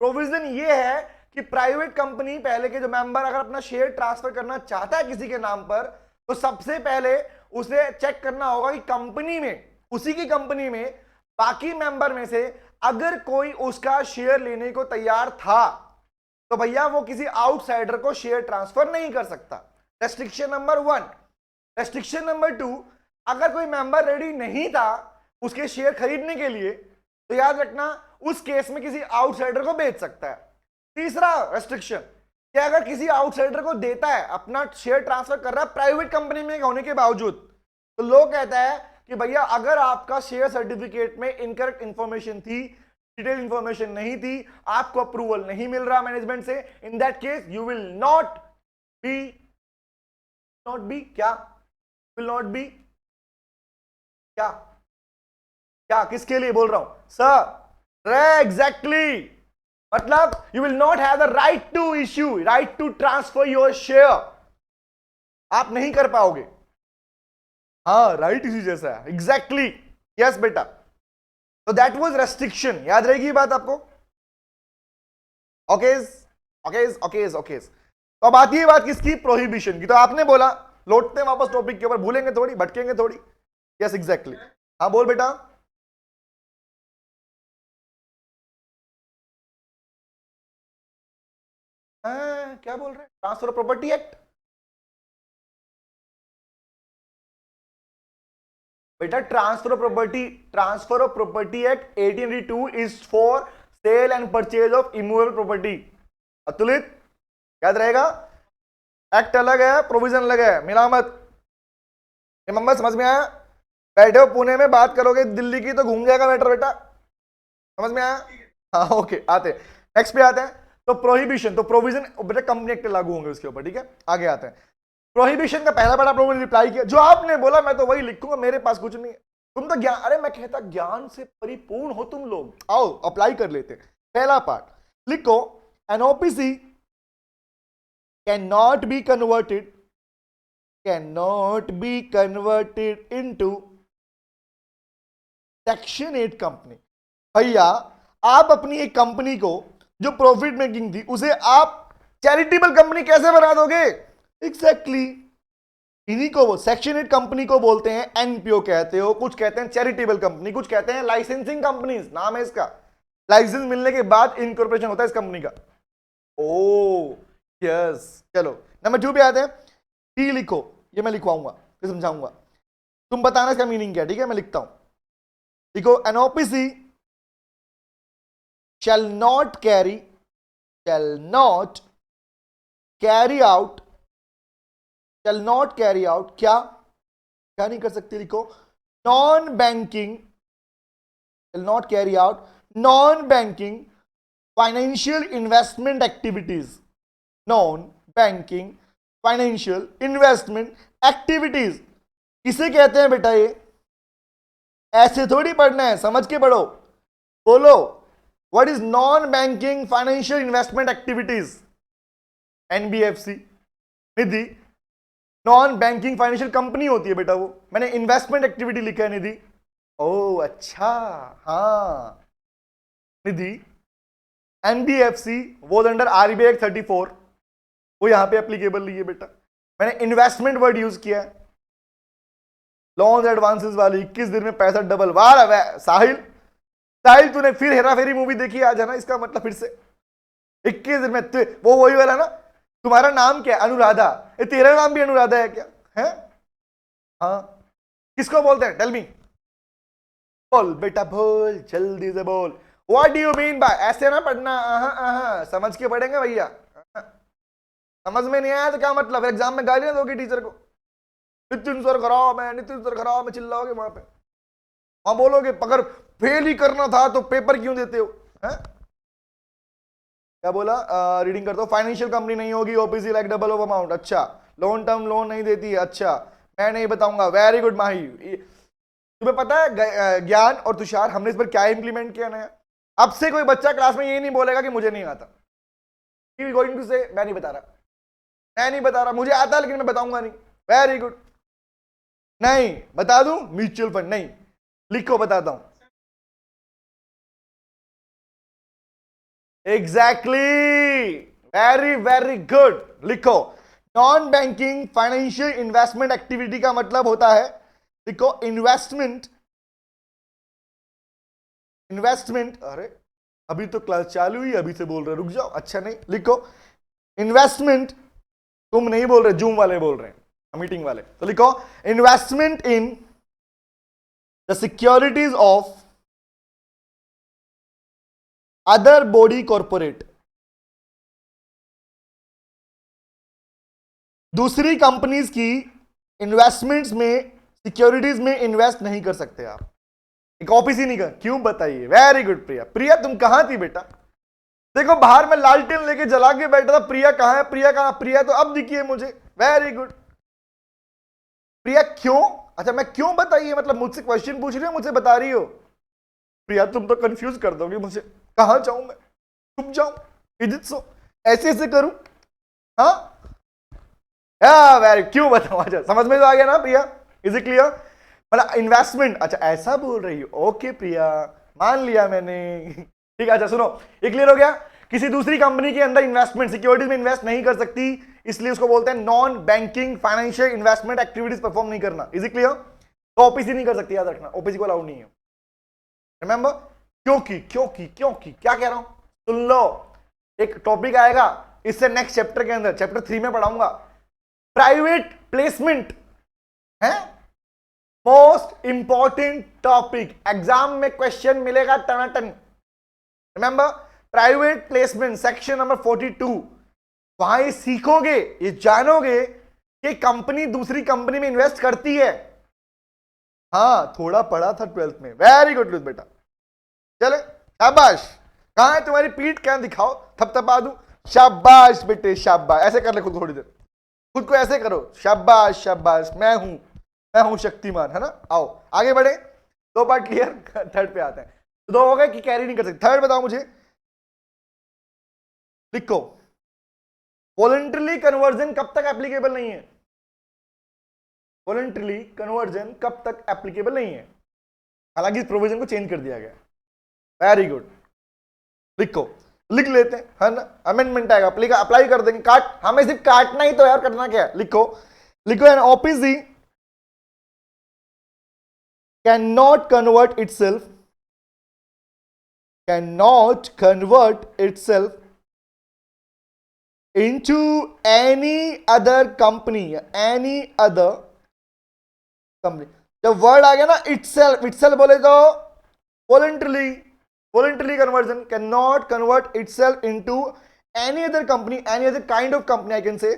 प्रोविजन ये है कि प्राइवेट कंपनी पहले के जो मेंबर अगर अपना शेयर ट्रांसफर करना चाहता है किसी के नाम पर, तो सबसे पहले उसे चेक करना होगा कि कंपनी में, उसी की कंपनी में बाकी मेंबर में से अगर कोई उसका शेयर लेने को तैयार था, तो भैया वो किसी आउटसाइडर को शेयर ट्रांसफर नहीं कर सकता। Restriction number 1। रेस्ट्रिक्शन नंबर 2, अगर कोई मेंबर रेडी नहीं था उसके शेयर खरीदने के लिए, तो याद रखना उस केस में किसी आउटसाइडर को बेच सकता है। तीसरा रेस्ट्रिक्शन, कि अगर किसी आउटसाइडर को देता है, अपना शेयर ट्रांसफर कर रहा है प्राइवेट कंपनी में होने के बावजूद, तो लोग कहता है कि भैया अगर आपका शेयर सर्टिफिकेट में इनकरेक्ट इंफॉर्मेशन थी, डिटेल इंफॉर्मेशन नहीं थी, आपको अप्रूवल नहीं मिल रहा मैनेजमेंट से, in that case you will not be क्या, विल नॉट बी क्या, क्या किसके लिए बोल रहा हूं सर? एग्जैक्टली, मतलब you will not have the right to issue, right to transfer your share, आप नहीं कर पाओगे। हाँ राइट इसी जैसा है, एग्जैक्टली, यस बेटा। तो दैट वाज रेस्ट्रिक्शन, याद रहेगी बात आपको? Okays okays okays okays. तो अब आती है बात किसकी? प्रोहिबिशन की। तो आपने बोला, लौटते हैं वापस टॉपिक के ऊपर, भूलेंगे थोड़ी, भटकेंगे थोड़ी, यस एग्जैक्टली। हाँ बोल बेटा। क्या बोल रहे हैं? Transfer of property act. बेटा transfer of property act 1882 is for sale and purchase of immovable property. Atulit याद रहेगा, एक्ट अलग है, प्रोविजन अलग है, मिला मत। रिमेंबर, समझ में आया? बैठे हो पुणे में, बात करोगे दिल्ली की तो घूम जाएगा मैटर बेटा, समझ में आया? हाँ ओके, आते नेक्स्ट पे आते हैं। तो प्रोहिबिशन, तो प्रोविजन बेटा कंपनी एक्ट लागू होंगे उसके ऊपर, ठीक है? आगे आते हैं। प्रोहिबिशन का पहला बड़ा प्रॉब्लम रिप्लाई किया, जो आपने बोला मैं तो वही लिखूंगा, मेरे पास कुछ नहीं है, तुम तो ज्ञान, अरे मैं कहता ज्ञान से परिपूर्ण हो तुम लोग, आओ अप्लाई कर लेते। पहला पार्ट लिखो, an OPC can not be converted into section 8 company. भैया आप अपनी एक कंपनी को जो प्रॉफिट मेकिंग थी, उसे आप चैरिटेबल कंपनी कैसे बना दोगे? एग्जैक्टली इन्हीं को सेक्शन 8 कंपनी को बोलते हैं, एनपीओ कहते हो, कुछ कहते हैं चैरिटेबल कंपनी, कुछ कहते हैं लाइसेंसिंग कंपनीज, नाम है इसका। लाइसेंस मिलने के बाद इनकॉर्पोरेशन होता है इस कंपनी का। ओ यस, चलो नंबर 2 पे आते हैं। टी लिखो, ये मैं लिखवाऊंगा, फिर समझाऊंगा, तुम बताना इसका मीनिंग क्या है, ठीक है? मैं लिखता हूं, लिखो an OPC shall not carry out क्या नहीं कर सकती? लिखो non banking shall not carry out non-banking financial investment activities, non-banking financial investment activities। किसे कहते हैं बेटा? ये ऐसे थोड़ी पढ़ना है, समझ के पढ़ो। बोलो, what is non banking financial investment activities? NBFC, Nidhi non banking financial company होती है बेटा वो, मैंने इन्वेस्टमेंट एक्टिविटी लिखा है निधि। ओ अच्छा, हाँ निधि, एनबीएफसी वो अंडर आरबीआई एक्ट 34, वो यहां पे एप्लीकेबल नहीं है बेटा। मैंने इन्वेस्टमेंट वर्ड यूज किया है, लोन्स एडवांसेस वाली 21 दिन में पैसा डबल। वाह साहिल, तूने फिर हेरा फेरी मूवी देखी आज है ना? इसका मतलब फिर से 21 दिन में वो वही वाला ना। तुम्हारा नाम क्या है? अनुराधा। ये तेरा नाम भी अनुराधा है क्या? है? हाँ, किसको बोलते हैं? टेल मी, बोल बेटा, बोल जल्दी से बोल। What do you mean by? ऐसे ना पढ़ना, समझ के पढ़ेंगे भैया। समझ में नहीं आया तो क्या मतलब? एग्जाम में गाली ना दोगे टीचर को? नितिन सर खराब है, नितिन सर खराब है, चिल्लाओगे वहां पे, वहां बोलोगे अगर फेल ही करना था तो पेपर क्यों देते हो? है? क्या बोला? रीडिंग करता हूं। फाइनेंशियल कंपनी नहीं होगी, OPC like double of amount. अच्छा, लॉन्ग टर्म लोन नहीं देती है। अच्छा, मैं नहीं बताऊंगा। वेरी गुड माही। तुम्हें पता है ज्ञान और तुषार, हमने इस पर क्या इंप्लीमेंट किया नया? अब से कोई बच्चा क्लास में ये नहीं बोलेगा कि मुझे नहीं आता। गोइंग टू से मैं नहीं बता रहा, मुझे आता है लेकिन मैं बताऊंगा नहीं। Very good. नहीं बता दूं? म्यूचुअल फंड नहीं, लिखो बताता हूं। Exactly, very very good. लिखो, non banking financial investment activity का मतलब होता है, लिखो इन्वेस्टमेंट। अरे अभी तो क्लास चालू हुई, अभी से बोल रहे, रुक जाओ। अच्छा नहीं, लिखो इन्वेस्टमेंट। तुम नहीं बोल रहे, जूम वाले बोल रहे हैं, मीटिंग वाले। तो लिखो investment in the securities of other body corporate. दूसरी कंपनीज की इन्वेस्टमेंट्स में, सिक्योरिटीज में इन्वेस्ट नहीं कर सकते आप। एक ओपीसी नहीं कर, क्यों बताइए? वेरी गुड प्रिया। प्रिया तुम कहां थी बेटा? देखो बाहर में लालटेन लेके जला के बैठा था। प्रिया कहां है? प्रिया कहां? प्रिया तो अब दिखी है मुझे। वेरी गुड प्रिया। क्यों? अच्छा, मैं क्यों बताइए मतलब मुझसे क्वेश्चन पूछ रही हो, मुझे बता रही हो? प्रिया तुम तो कंफ्यूज कर दोगे मुझे। कहां जाऊं मैं? चुप जाऊं? इजित सो ऐसे ऐसे करूं? हाँ वेरी, क्यों बताऊं? अच्छा समझ में तो आ गया ना प्रिया? Is it clear? मतलब इन्वेस्टमेंट, अच्छा ऐसा बोल रही हो। ओके प्रिया, मान लिया मैंने। ठीक है, अच्छा सुनो, ये क्लियर हो गया? किसी दूसरी कंपनी के अंदर इन्वेस्टमेंट, सिक्योरिटीज में इन्वेस्ट नहीं कर सकती, इसलिए उसको बोलते हैं non banking financial investment activities perform नहीं करना। Is it clear? तो ओपीसी नहीं कर सकती, याद रखना, ओपीसी को अलाउड नहीं है। रिमेंबर? क्योंकि क्या कह रहा हूं? सुन लो, एक टॉपिक आएगा इससे नेक्स्ट चैप्टर के अंदर, चैप्टर 3 में पढ़ाऊंगा, प्राइवेट प्लेसमेंट है मोस्ट इंपॉर्टेंट टॉपिक। एग्जाम में क्वेश्चन मिलेगा टनाटन। Remember, private placement section number 42। वहां ये सीखोगे, ये जानोगे कि कंपनी दूसरी कंपनी में इन्वेस्ट करती है। हाँ, थोड़ा पढ़ा था 12th में। वेरी गुड बेटा, चले शाबाश। कहां है तुम्हारी पीठ? क्या दिखाओ, थपथपा दूं। शाबाश बेटे शाबाश। ऐसे कर ले खुद, थोड़ी देर खुद को ऐसे करो, शाबाश शाबाश, मैं हूं शक्तिमान, है ना? आओ आगे बढ़े। 2 पार्ट क्लियर, थर्ड पे आते हैं। 2 हो गए कि कैरी नहीं कर सकते। थर्ड बताओ मुझे, लिखो वॉलंटरी कन्वर्जन कब तक एप्लीकेबल नहीं है? वॉलंटरी कन्वर्जन कब तक एप्लीकेबल नहीं है? हालांकि इस प्रोविजन को चेंज कर दिया गया। वेरी गुड, लिखो लिख लेते हैं, है ना, अमेंडमेंट आएगा, अप्लाई कर देंगे, हमें सिर्फ काटना ही तो यार, करना क्या है, लिखो लिखो an OPC can not convert itself into any other company, जब वर्ड आ गया ना itself बोले तो voluntarily conversion, cannot convert itself into any other company, any other kind of company, I can say,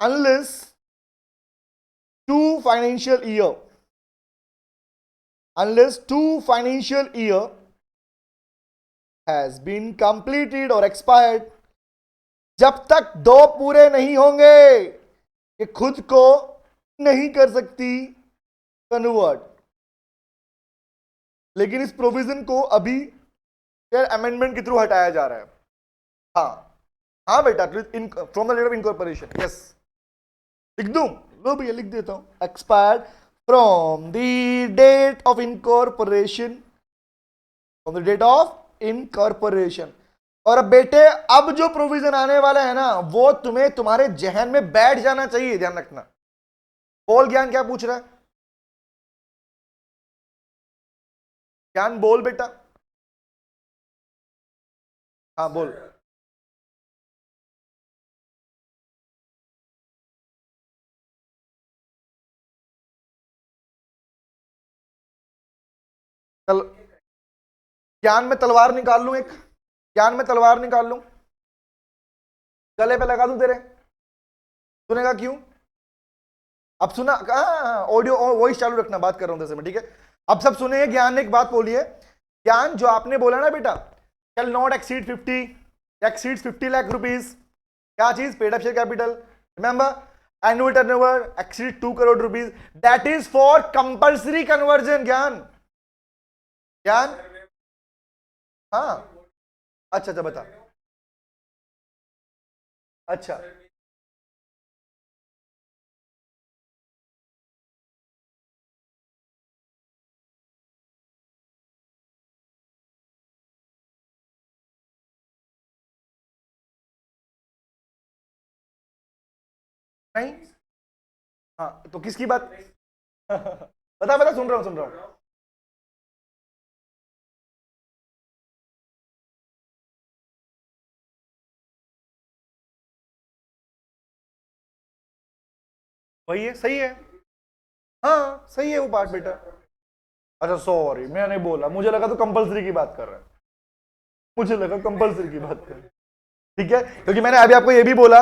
unless 2 financial year has been completed or expired, जब तक 2 पूरे नहीं होंगे ये खुद को नहीं कर सकती कन्वर्ट। लेकिन इस प्रोविजन को अभी अमेंडमेंट के थ्रू हटाया जा रहा है। हाँ बेटा, from the date of incorporation, yes लिख दूं, लो भैया लिख देता हूं, expired from the date of incorporation, और अब बेटे अब जो प्रोविजन आने वाला है ना वो तुम्हें तुम्हारे जहन में बैठ जाना चाहिए, ध्यान रखना। बोल ज्ञान, क्या पूछ रहा है ज्ञान, बोल बेटा, हाँ बोल। चल ज्ञान में तलवार निकाल लूं, गले पे लगा दूं तेरे, सुनेगा क्यों? अब सुना, ऑडियो वॉइस चालू रखना, बात कर रहा हूं जैसे मैं, ठीक है। अब सब सुने, ज्ञान ने एक बात बोली है, ज्ञान जो आपने बोला ना बेटा, कैल नॉट एक्सीड 50 लाख रुपीज, क्या चीज? Paid up share capital, remember, annual turnover exceed 2 crore rupees, that is for compulsory conversion. ज्ञान हाँ, अच्छा बता, अच्छा नहीं, हाँ तो किसकी बात? बता सुन रहा हूं। वही है, सही है, हाँ सही है वो पार्ट बेटा। अच्छा सॉरी, मैंने बोला, मुझे लगा तो कंपलसरी की बात कर रहा है, मुझे लगा कंपलसरी की बात कर रहा है, ठीक है, क्योंकि मैंने अभी आपको ये भी बोला,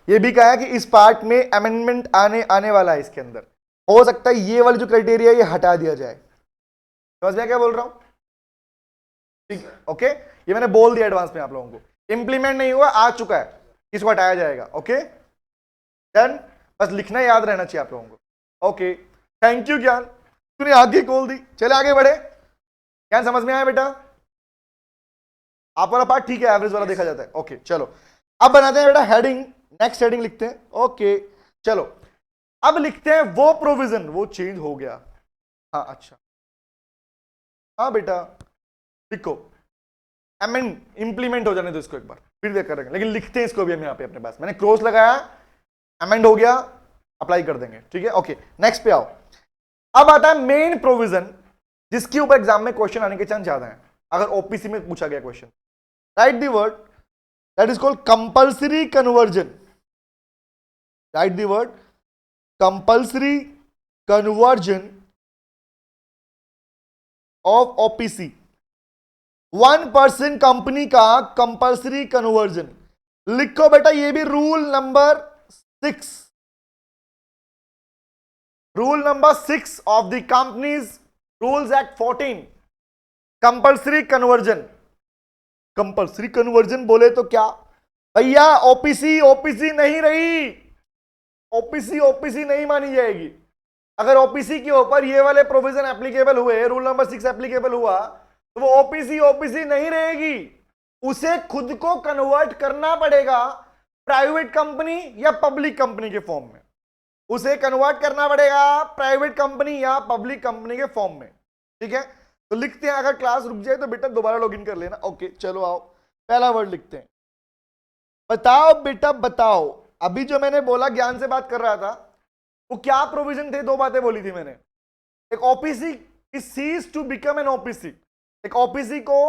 ये भी कहा कि इस पार्ट में अमेंडमेंट आने वाला है, इसके अंदर हो सकता है ये वाली जो क्राइटेरिया ये हटा दिया जाए। समझ में क्या बोल रहा हूं? ठीक है, ओके, ये मैंने बोल दिया एडवांस में आप लोगों को, इंप्लीमेंट नहीं हुआ, आ चुका है, इसको हटाया जाएगा। ओके डन, बस लिखना याद रहना चाहिए आप लोगों को। ओके थैंक यू ज्ञान, तूने आगे खोल दी, चले आगे बढ़े। ज्ञान समझ में आया बेटा? आप वाला पार्ट ठीक है, एवरेज वाला देखा जाता है। ओके चलो अब बनाते हैं बेटा हेडिंग, नेक्स्ट हेडिंग लिखते हैं। ओके चलो अब लिखते हैं वो प्रोविजन, वो चेंज हो गया। हाँ अच्छा, हाँ बेटा लिखो, अमेंड इंप्लीमेंट हो जाने दो इसको एक बार, फिर देख करेंगे, लेकिन लिखते हैं इसको भी हम यहाँ पे अपने पास, मैंने क्रॉस लगाया, अमेंड हो गया, अप्लाई कर देंगे, ठीक है। ओके नेक्स्ट पे आओ, अब आता है मेन प्रोविजन, जिसके ऊपर एग्जाम में क्वेश्चन आने के चांस ज्यादा है, अगर ओपीसी में पूछा गया question. Right the word that is called compulsory conversion, right the word compulsory conversion of OPC, 1% company का कंपल्सरी कन्वर्जन। लिखो बेटा, ये भी rule number 6 of the companies rules act 14, compulsory conversion. Compulsory conversion बोले तो क्या भैया, ओपीसी नहीं रही, ओपीसी नहीं मानी जाएगी। अगर ओपीसी के ऊपर ये वाले प्रोविजन एप्लीकेबल हुए, रूल नंबर 6 एप्लीकेबल हुआ, तो वो ओपीसी नहीं रहेगी, उसे खुद को कन्वर्ट करना पड़ेगा प्राइवेट कंपनी या पब्लिक कंपनी के फॉर्म में, उसे कन्वर्ट करना पड़ेगा प्राइवेट कंपनी या पब्लिक कंपनी के फॉर्म में, ठीक है। तो लिखते हैं, अगर क्लास रुक जाए तो बेटा दोबारा लॉगिन कर लेना। ओके चलो आओ, पहला वर्ड लिखते हैं। बताओ बेटा बताओ, अभी जो मैंने बोला ज्ञान से बात कर रहा था, वो क्या प्रोविजन थे? दो बातें बोली थी मैंने। एक OPC is cease to become an OPC, एक ओपीसी को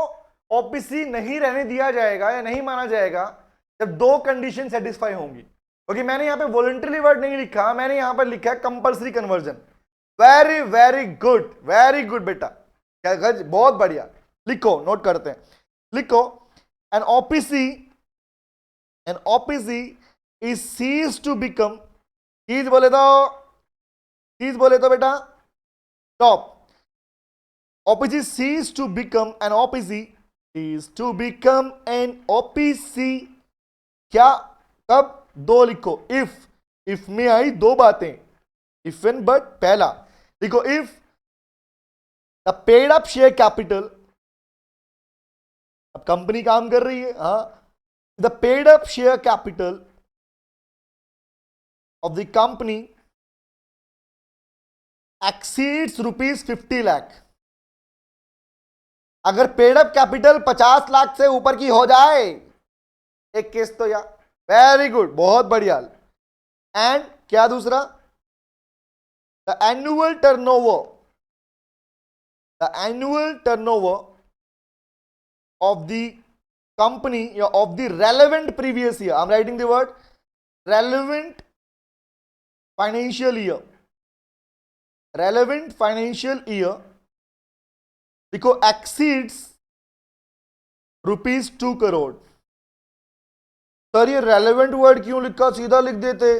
ओपीसी नहीं रहने दिया जाएगा या नहीं माना जाएगा जब दो कंडीशन सेटिस्फाई होंगी। क्योंकि मैंने यहां पे वॉलंटरी वर्ड नहीं लिखा, मैंने यहां पर लिखा है compulsory conversion. Very very good, very good बेटा, बहुत बढ़िया। लिखो, नोट करते हैं, लिखो। An OPC, an OPC is cease to become, चीज बोले तो, चीज बोले तो बेटा top. OPC cease to become an OPC, is to become an OPC। क्या? कब? दो लिखो, if में आई दो बातें, if and but। पहला लिखो, if the paid up share capital, अब कंपनी काम कर रही है, हाँ, the paid up share capital of the company exceeds ₹50 lakh। अगर पेड अप कैपिटल 50 लाख से ऊपर की हो जाए, एक केस तो, या वेरी गुड, बहुत बढ़िया। एंड क्या दूसरा? The annual turnover, the annual turnover of the company या of the relevant previous year, I am writing the word relevant financial year, relevant financial year, देखो एक्सीड्स ₹2 करोड़। सर ये relevant word क्यों लिखा? सीधा लिख देते।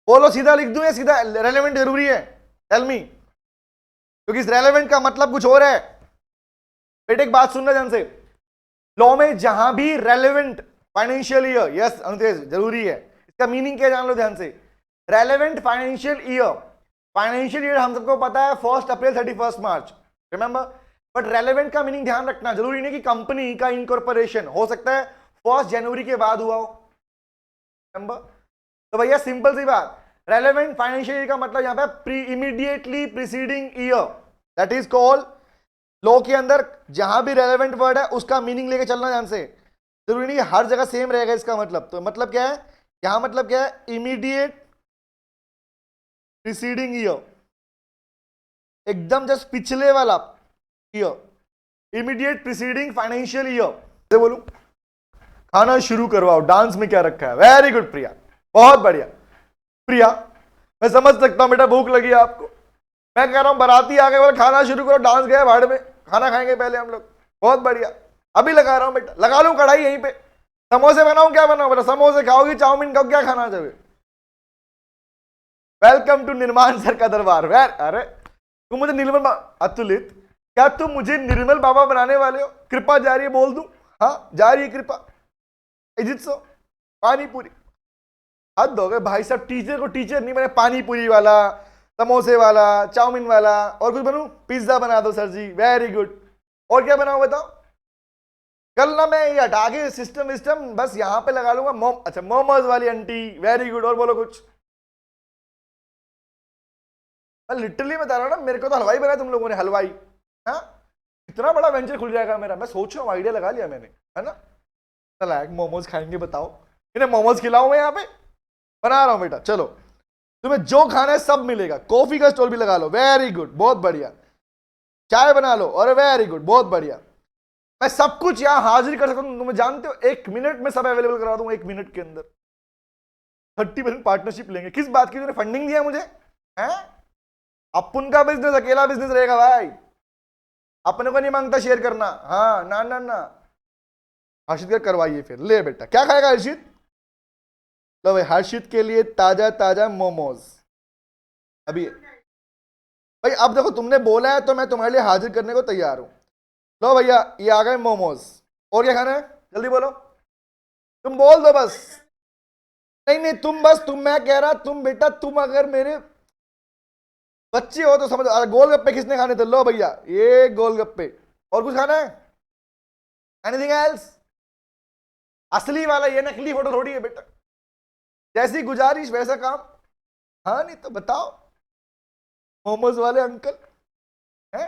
बोलो, सीधा लिख दूं या सीधा रेलेवेंट जरूरी है? टेल मी, क्योंकि इस रेलेवेंट का मतलब कुछ और है। बेटे एक बात सुनना ध्यान से, लॉ में जहां भी रेलेवेंट फाइनेंशियल ईयर, यस अनुतेज जरूरी है, इसका मीनिंग क्या जान लो ध्यान से। Relevant financial year, financial year हम सबको पता है 1 अप्रैल 31 मार्च, रिमेंबर। बट रेलेवेंट का मीनिंग ध्यान रखना, जरूरी नहीं कि कंपनी का इनकॉर्पोरेशन हो सकता है 1 जनवरी के बाद हुआ हो, रिमेंबर। तो भैया सिंपल सी बात, रेलेवेंट फाइनेंशियल ईयर का मतलब यहां पे immediately preceding year, that is called, law के अंदर जहां भी रेलेवेंट वर्ड है उसका मीनिंग लेके चलना ध्यान से। जरूरी नहीं हर जगह सेम रहेगा इसका मतलब। तो मतलब क्या है यहां? मतलब क्या है? इमीडिएट प्रीसीडिंग ईयर, एकदम जस्ट पिछले वाला year, immediate preceding financial year. बोलूं खाना शुरू करवाओ, डांस में क्या रखा है? वेरी गुड प्रिया, बहुत बढ़िया। प्रिया मैं समझ सकता हूं बेटा, भूख लगी है आपको, मैं कह रहा हूं बाराती आ गए, बोले खाना शुरू करो, डांस गए भाड़ में, खाना खाएंगे पहले हम लोग। बहुत बढ़िया, अभी लगा रहा हूं बेटा, लगा लूं कढ़ाई यहीं पे, समोसे बनाऊं, क्या बनाऊं बेटा? समोसे खाओगी, चाउमीन खाओ, क्या खाना चाहिए? वेलकम टू निर्माण सर का दरबार। अरे तुम मुझे निर्मल अतुलित, क्या तुम मुझे निर्मल बाबा बनाने वाले हो? कृपा जा रही है, बोल दूं? हाँ जा रही है कृपा। इज इट सो? पानी पूरी, हद हो गए भाई साहब, टीचर को टीचर नहीं बने, पानी पूरी वाला, समोसे वाला, चाउमीन वाला, और कुछ बनूं? पिज्जा बना दो सर जी, वेरी गुड। और क्या बनाओ बताओ? कल ना मैं ये हटा के सिस्टम विस्टम बस यहाँ पे लगा लूंगा, अच्छा मोमोज वाली आंटी, वेरी गुड। और बोलो कुछ। मैं लिटरली बता रहा हूँ ना, मेरे को तो हलवाई बनाया तुम लोगों ने, हलवाई। हाँ इतना बड़ा वेंचर खुल जाएगा मेरा, मैं सोच रहा हूँ, आइडिया लगा लिया मैंने, है ना। चला मोमोज खाएंगे, बताओ इन्हें मोमोज खिलाऊं मैं यहाँ पे? बना रहा हूँ बेटा, चलो तुम्हें जो खाना है सब मिलेगा। कॉफी का स्टॉल भी लगा लो, वेरी गुड, बहुत बढ़िया। चाय बना लो, और वेरी गुड, बहुत बढ़िया। मैं सब कुछ यहाँ हाजिर कर सकता हूँ, तुम्हें जानते हो 1 मिनट में सब अवेलेबल करा दूंगा, 1 मिनट के अंदर। 30% पार्टनरशिप लेंगे, किस बात की? तूने फंडिंग दिया मुझे, है? अपन का बिजनेस अकेला बिजनेस रहेगा भाई, अपने को नहीं मांगता शेयर करना। हाँ ना ना ना, हर्षित का करवाइए फिर। ले बेटा, क्या खाएगा हर्षित? लो भाई, हर्षित के लिए ताजा ताजा मोमोज अभी। भाई अब देखो, तुमने बोला है तो मैं तुम्हारे लिए हाजिर करने को तैयार हूं। लो भैया, ये आ गए मोमोज। और क्या खाना है? जल्दी बोलो, तुम बोल दो बस। नहीं नहीं, तुम बस, तुम, मैं कह रहा तुम बेटा, तुम अगर मेरे बच्चे हो तो समझ। गोलगप्पे किसने खाने थे? लो भैया ये गोलगप्पे। और कुछ खाना है? Anything else? असली वाला, ये नकली फोटो थोड़ी है बेटा, जैसी गुजारिश वैसा काम। हाँ नहीं तो बताओ, मोमोज वाले अंकल हैं?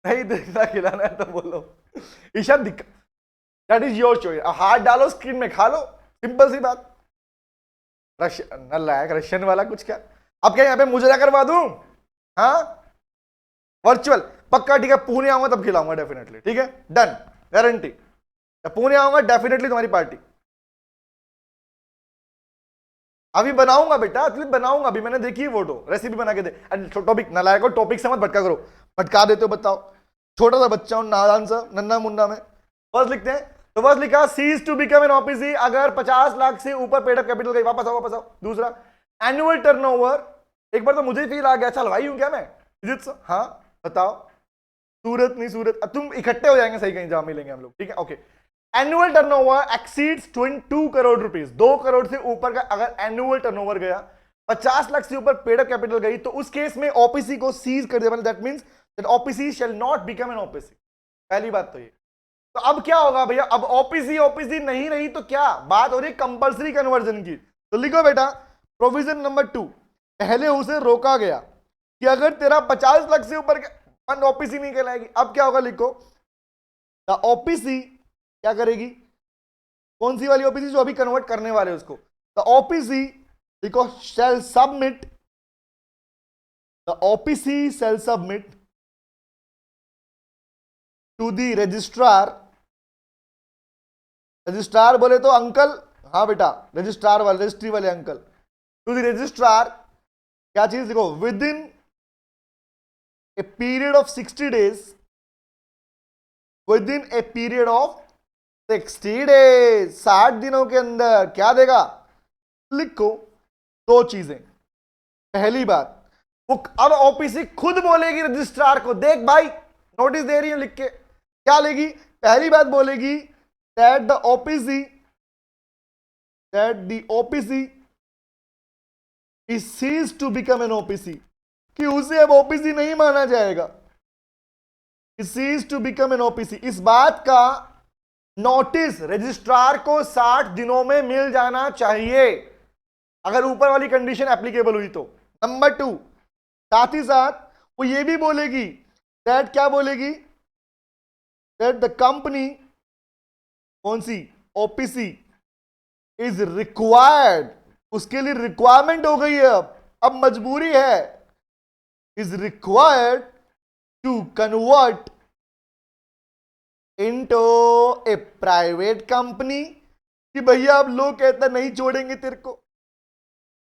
नहीं देखना खिलाना है तो बोलो। Ishaan that is your choice. हाथ डालो स्क्रीन में, खा लो, सिंपल सी बात। रशियन नालायक, रशियन वाला कुछ क्या? अब क्या यहाँ पे मुझे करवा दूं? हाँ वर्चुअल पक्का, ठीक है। पुणे आऊंगा तब खिलाऊंगा डेफिनेटली, ठीक है, डन, गारंटी। पुणे आऊंगा डेफिनेटली तुम्हारी पार्टी। अभी बनाऊंगा बेटा, अभी बनाऊंगा, अभी मैंने देखी है फोटो, रेसिपी बना के दे। टॉपिक नालायक हो, टॉपिक से मत भटका करो, भटका देते हो। बताओ, छोटा सा बच्चा हूं, नादान सा, नन्ना मुन्ना में। फर्स्ट लिखते हैं, तो फर्स्ट लिखा cease to become an OPC अगर 50 लाख से ऊपर पेड अप कैपिटल गई। वापस आओ वापस आओ। दूसरा, एनुअल टर्नओवर। एक बार तो मुझे फील आ गया, चल भाई हूं क्या मैं? हाँ बताओ। सूरत नहीं, सूरत तुम इकट्ठे हो जाएंगे सही, कहीं जहां मिलेंगे हम लोग, ठीक है, okay. Annual turnover exceeds 22 crore rupees, 2 crore से ऊपर का अगर एनुअल टर्नओवर गया, 50 लाख से ऊपर पेड अप कैपिटल गई, तो उस केस में ओपीसी को सीज कर दिया। That means that OPC shall not become an OPC. पहली बात तो ये। तो अब क्या होगा भैया? अब ओपीसी ओपीसी नहीं रही तो क्या बात हो रही? कंपल्सरी कन्वर्जन की। तो लिखो बेटा, प्रोविजन नंबर 2, पहले उसे रोका गया कि अगर तेरा 50 लाख से ऊपर फंड ओपीसी नहीं कहलाएगी। अब क्या होगा? लिखो, द ओपीसी क्या करेगी? कौन सी वाली ओपीसी? जो अभी कन्वर्ट करने वाले उसको। द ओपीसी लिखो, shall submit, the OPC shall submit to the registrar. Registrar बोले तो अंकल, हाँ बेटा, रजिस्ट्रार वाले, रजिस्ट्री वाले अंकल। टू द रजिस्ट्रार क्या चीज? लिखो, with in a period of 60 days, with in a period of 60 days, 60 दिनों के अंदर क्या देगा? लिखो, 2 चीजें। पहली बात, वो अब ओपीसी खुद बोलेगी रजिस्ट्रार को, देख भाई नोटिस दे रही है लिख के, क्या लेगी? पहली बात बोलेगी that the OPC is ceased to become an OPC, कि उसे अब OPC नहीं माना जाएगा। ceased to become an OPC, इस बात का नोटिस रजिस्ट्रार को 60 दिनों में मिल जाना चाहिए, अगर ऊपर वाली कंडीशन एप्लीकेबल हुई तो। नंबर 2, साथ ही साथ वो ये भी बोलेगी, दैट क्या बोलेगी? दैट द कंपनी, कौन सी? ओपीसी इज रिक्वायर्ड, उसके लिए रिक्वायरमेंट हो गई है, अब मजबूरी है, is required to convert into a private company, कि भैया अब लोग कहते नहीं छोड़ेंगे तेरे को,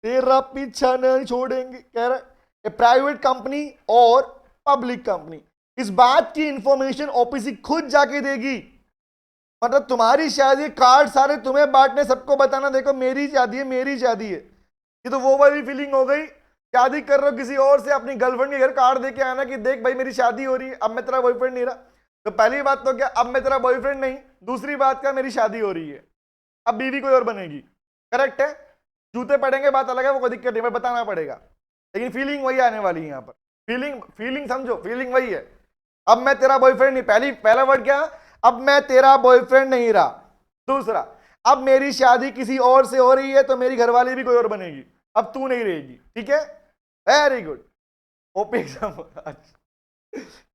तेरा पीछा नहीं छोड़ेंगे, कह रहा ए प्राइवेट कंपनी और पब्लिक कंपनी। इस बात की इंफॉर्मेशन ओपीसी खुद जाके देगी, मतलब तुम्हारी शादी, कार्ड सारे तुम्हें बांटने, सबको बताना, देखो मेरी शादी है, मेरी शादी है। ये तो वो वाली फीलिंग हो गई, शादी कर रहे हो किसी और से, अपनी गर्लफ्रेंड के घर कार्ड देके आना कि देख भाई मेरी शादी हो रही है, अब मैं तेरा बॉयफ्रेंड नहीं रहा। तो पहली बात तो क्या, अब मैं तेरा बॉयफ्रेंड नहीं, दूसरी बात क्या, मेरी शादी हो रही है, अब बीवी कोई और बनेगी। करेक्ट है, जूते पड़ेंगे बात अलग है, वो कोई दिक्कत नहीं, बताना पड़ेगा, लेकिन फीलिंग वही आने वाली है यहाँ पर। फीलिंग समझो, फीलिंग वही है। अब मैं तेरा बॉयफ्रेंड नहीं, पहला वर्ड क्या, अब मैं तेरा बॉयफ्रेंड नहीं रहा। दूसरा, अब मेरी शादी किसी और से हो रही है, तो मेरी घरवाली भी कोई और बनेगी, अब तू नहीं रहेगी, ठीक है, वेरी गुड, ओपी एग्जाम।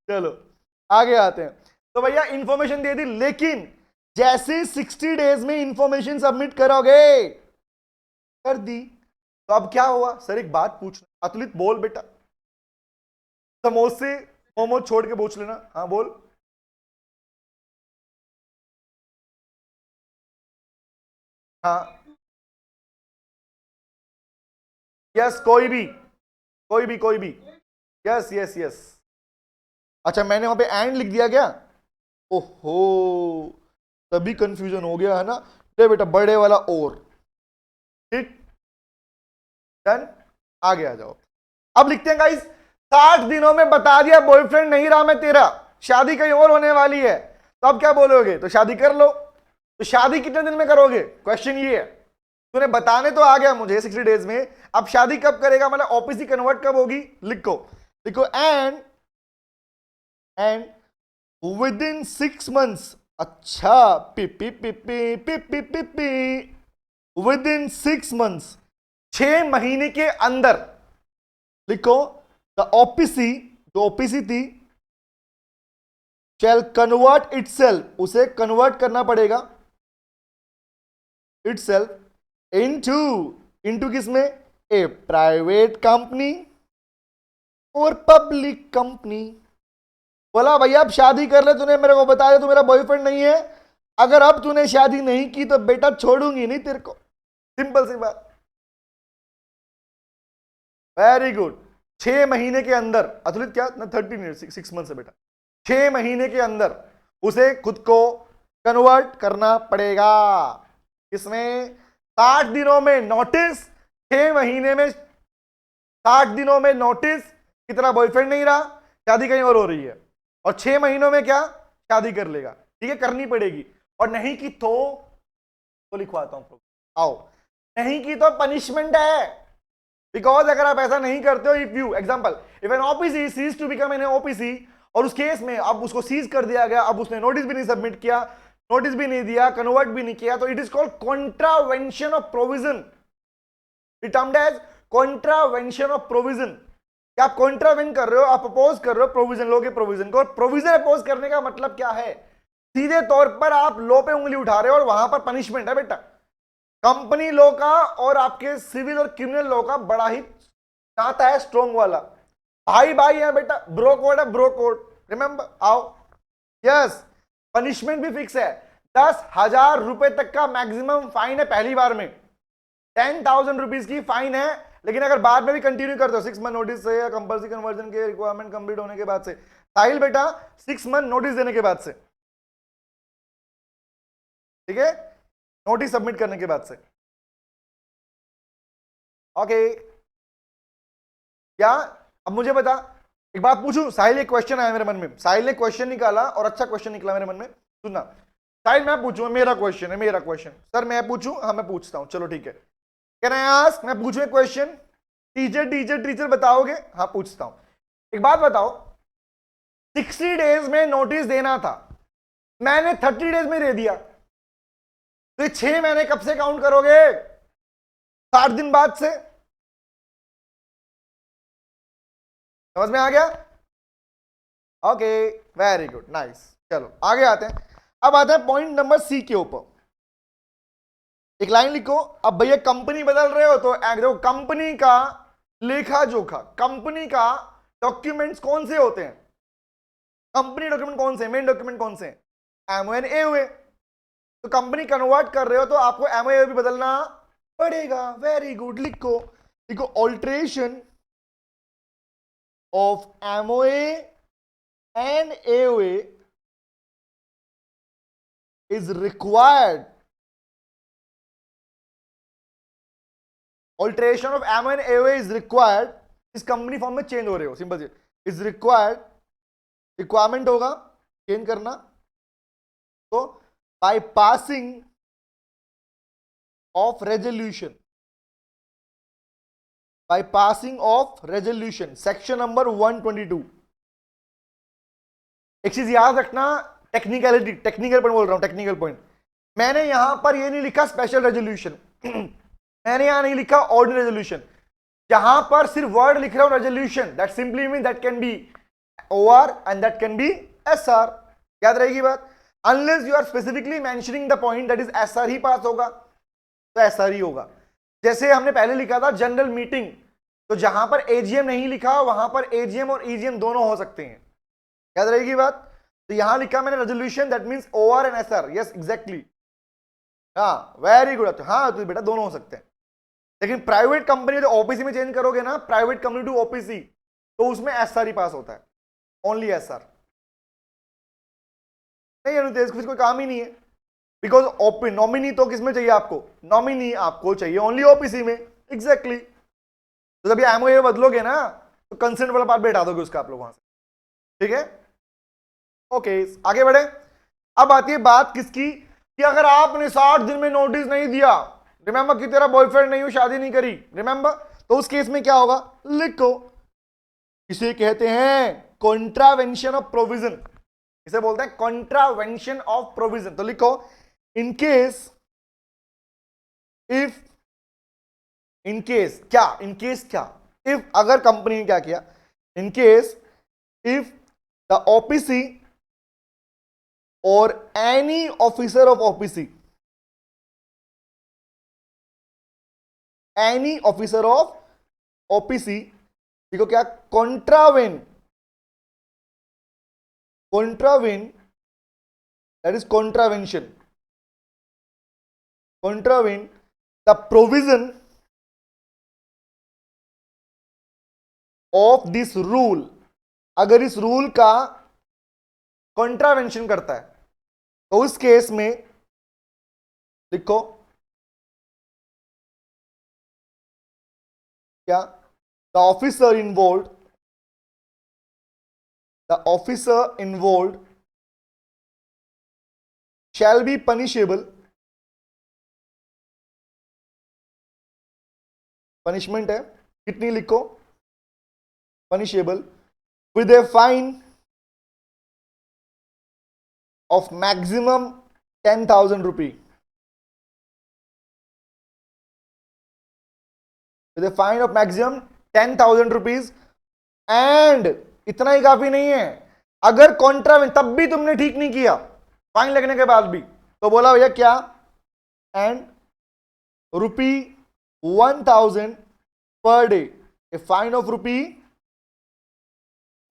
चलो आगे आते हैं। तो भैया इंफॉर्मेशन दे दी, लेकिन जैसे 60 डेज में इंफॉर्मेशन सबमिट करोगे, कर दी, तो अब क्या हुआ? सर एक बात पूछना, अतुलित बोल बेटा, समोसे मोमो छोड़ के पूछ लेना। हाँ बोल। हाँ यस, कोई भी, यस यस यस। अच्छा मैंने वहां पे एंड लिख दिया क्या? ओहो, तभी कंफ्यूजन हो गया है ना। ले बेटा बड़े वाला और, ठीक, डन, आगे आ जाओ। अब लिखते हैं गाइस, 60 दिनों में बता दिया बॉयफ्रेंड नहीं रहा मैं तेरा, शादी कहीं और होने वाली है, तो अब क्या बोलोगे? तो शादी कर लो। तो शादी कितने दिन में करोगे? क्वेश्चन ये है। तूने बताने तो आ गया मुझे 60 डेज में, अब शादी कब करेगा, मतलब ओपीसी कन्वर्ट कब होगी? लिखो एंड विद इन 6 मंथ्स। अच्छा, पिपी पिपी पिपी पिपी, विद इन 6 मंथ्स, 6 महीने के अंदर। लिखो द ओपीसी, जो ओपीसी थी, शैल कन्वर्ट इटसेल्फ, उसे कन्वर्ट करना पड़ेगा इटसेल्फ इनटू, इनटू किसमें, ए प्राइवेट कंपनी और पब्लिक कंपनी। बोला भैया अब शादी कर ले, तूने मेरे को बताया तू मेरा बॉयफ्रेंड नहीं है, अगर अब तूने शादी नहीं की तो बेटा छोड़ूंगी नहीं तेरे को, सिंपल सी बात। Very good. 6 महीने के अंदर, अतुलित क्या ना 6 मंथ से बेटा, 6 महीने के अंदर उसे खुद को कन्वर्ट करना पड़ेगा। इसमें 60 दिनों में नोटिस, 6 महीने में 60 दिनों में नोटिस कि तेरा बॉयफ्रेंड नहीं रहा, शादी कहीं और हो रही है, और 6 महीनों में क्या शादी कर लेगा, ठीक है, करनी पड़ेगी। और नहीं की तो लिखवाता हूं, आओ, नहीं की तो पनिशमेंट है। बिकॉज अगर आप ऐसा नहीं करते हो, if you example, if an OPC cease to become an OPC, और उस केस में अब उसको सीज कर दिया गया, अब उसने नोटिस भी नहीं सबमिट किया, नोटिस भी नहीं दिया, कन्वर्ट भी नहीं किया, तो it is called contravention of provision. It termed as contravention of provision. क्या आप कॉन्ट्रावेंशन कर रहे हो, आप अपोज कर रहे हो प्रोविजन लो के प्रोविजन को। और प्रोविजन अपोज करने का मतलब क्या है, सीधे तौर पर आप लो पे उंगली उठा रहे हो और वहां पर पनिशमेंट है बेटा। कंपनी लॉ का और आपके सिविल और क्रिमिनल लॉ का बड़ा ही नाता है, स्ट्रॉन्ग वाला, भाई भाई है बेटा, ब्रो कोड है, ब्रो कोड, रिमेंबर, आओ। यस, पनिशमेंट भी फिक्स है, 10,000 रुपए तक का मैक्सिमम फाइन है पहली बार में, 10,000 रुपीज की फाइन है। लेकिन अगर बाद में भी कंटिन्यू करते हो 6 मंथ नोटिस से या कंपल्सरी कन्वर्जन के रिक्वायरमेंट कंप्लीट होने के बाद से, साहिल बेटा 6 मंथ नोटिस देने के बाद से, ठीक है, नोटिस सबमिट करने के बाद से। ओके, क्या अब मुझे बता, एक बात पूछूं, साहिल एक क्वेश्चन आया मेरे मन में, साहिल ने क्वेश्चन निकाला और अच्छा क्वेश्चन निकला मेरे मन में, सुनना साहिल, मैं पूछूं, मेरा क्वेश्चन है, मेरा क्वेश्चन, सर मैं पूछूं, हाँ मैं पूछता हूं, चलो ठीक है, कैन आई आस्क, मैं पूछूं एक क्वेश्चन, टीचर टीचर टीचर बताओगे, हाँ पूछता हूं, एक बात बताओ, 60 डेज में नोटिस देना था, मैंने 30 डेज में दे दिया, तो ये 6 महीने कब से काउंट करोगे, 60 दिन बाद से, समझ में आ गया? Okay, very good, nice. चलो आगे आते हैं, अब आते हैं पॉइंट नंबर सी के ऊपर। एक लाइन लिखो, अब भैया कंपनी बदल रहे हो तो देखो, कंपनी का लेखा जोखा, कंपनी का डॉक्यूमेंट्स कौन से होते हैं, कंपनी डॉक्यूमेंट कौन से, मेन डॉक्यूमेंट कौन से, एमओ एंड एओए। तो कंपनी कन्वर्ट कर रहे हो तो आपको एमओ एओए भी बदलना पड़ेगा। वेरी गुड, लिखो लिखो, alteration of MOA and AOA is required. Alteration of MOA and AOA is required. इस कंपनी फॉर्म में चेंज हो रहे हो, सिंपल सी, इज रिक्वायर्ड, रिक्वायरमेंट होगा चेंज करना, तो by passing of resolution, by passing of resolution, section number 122। एक चीज याद रखना, टेक्निकलिटी, टेक्निकल पॉइंट बोल रहा हूं, टेक्निकल पॉइंट, मैंने यहां पर ये नहीं लिखा स्पेशल रेजोल्यूशन मैंने यहां नहीं लिखा ऑर्डिनरी रेजोल्यूशन, जहां पर सिर्फ वर्ड लिख रहा हूं resolution, that simply mean that can be OR and that can be SR, याद रहेगी बात, unless you are specifically mentioning the point that is SR ही पास होगा तो एसआर ही होगा। जैसे हमने पहले लिखा था जनरल मीटिंग, तो जहां पर एजीएम नहीं लिखा वहां पर एजीएम और ईजीएम दोनों हो सकते हैं, याद रहेगी बात। तो यहां लिखा मैंने resolution, that means OR and SR, yes exactly, हाँ वेरी गुड, हाँ तो बेटा दोनों हो सकते हैं। लेकिन प्राइवेट कंपनी जो ओपीसी में चेंज करोगे ना, प्राइवेट कंपनी टू ओपीसी, तो उसमें एसआर ही पास होता है, ओनली एसआर। नहीं अनुतेज, कुछ कोई काम ही नहीं है, बिकॉज ओपी नॉमिनी तो किसमें चाहिए आपको, नॉमिनी आपको चाहिए ओनली ओपीसी में, एग्जैक्टली। तो जब ये एमओए बदलोगे ना तो कंसेंट वाला पार्ट बैठा दोगे उसका आप लोग वहां से, ठीक है। ओके आगे बढ़े, अब आती है बात किसकी, कि अगर आपने 60 दिन में नोटिस नहीं दिया, रिमेंबर कि तेरा बॉयफ्रेंड नहीं हो, शादी नहीं करी, रिमेंबर, तो उस केस में क्या होगा, लिखो, इसे कहते हैं कॉन्ट्रावेंशन ऑफ प्रोविजन, इसे बोलते हैं कॉन्ट्रावेंशन ऑफ प्रोविजन। तो लिखो, in case if, in case क्या, इन केस क्या, इफ, अगर कंपनी ने क्या किया, in case if the OPC और any officer of OPC, any officer of OPC, देखो क्या, contravene, contravene, that is contravention, contravene the provision of this rule, अगर इस रूल का कॉन्ट्रावेंशन करता है तो उस केस में लिखो क्या, the officer involve, the officer involve shall be punishable, punishment है कितनी लिखो, punishable with a fine of maximum 10,000 rupee, with a fine of maximum 10,000 rupees. And इतना ही काफी नहीं है, अगर कॉन्ट्रावेंशन तब भी तुमने ठीक नहीं किया, फाइन लगने के बाद भी, तो बोला भैया क्या, and rupee 1,000 per day, a fine of rupee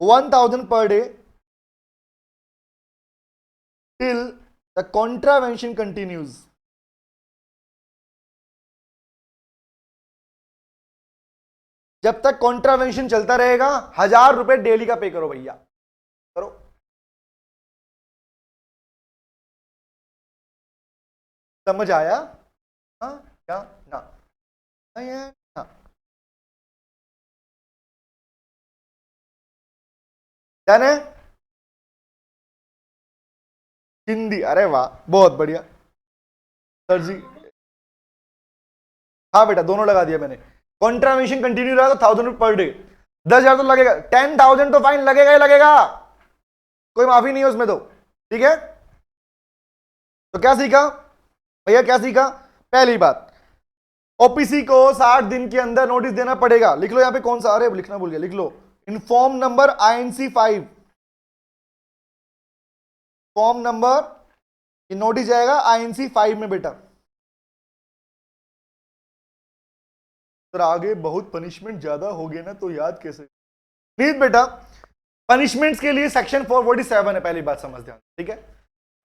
1,000 per day till the contravention continues। जब तक कॉन्ट्रावेंशन चलता रहेगा 1,000 रुपए डेली का पे करो भैया, करो। समझ आया? हाँ क्या ना, ना डन है? हिंदी, अरे वाह बहुत बढ़िया सर जी। हाँ बेटा दोनों लगा दिया मैंने। कॉन्ट्रावेंशन कंटिन्यू रहा तो 1,000 रुपये पर डे, 10,000 तो लगेगा, 10,000 तो फाइन लगेगा ही लगेगा, कोई माफी नहीं है उसमें तो, ठीक है। तो क्या सीखा भैया, क्या सीखा? पहली बात, ओपीसी को 60 दिन के अंदर नोटिस देना पड़ेगा। लिख लो यहां पे कौन सा, अरे लिखना भूल गया, लिख लो in form number INC 5, form number, ये नोटिस जाएगा INC 5 में बेटा। सर आगे बहुत पनिशमेंट ज्यादा हो गया ना तो याद कैसे? नीत बेटा पनिशमेंट्स के लिए सेक्शन 447 है, पहली बात समझ ध्यान, ठीक है।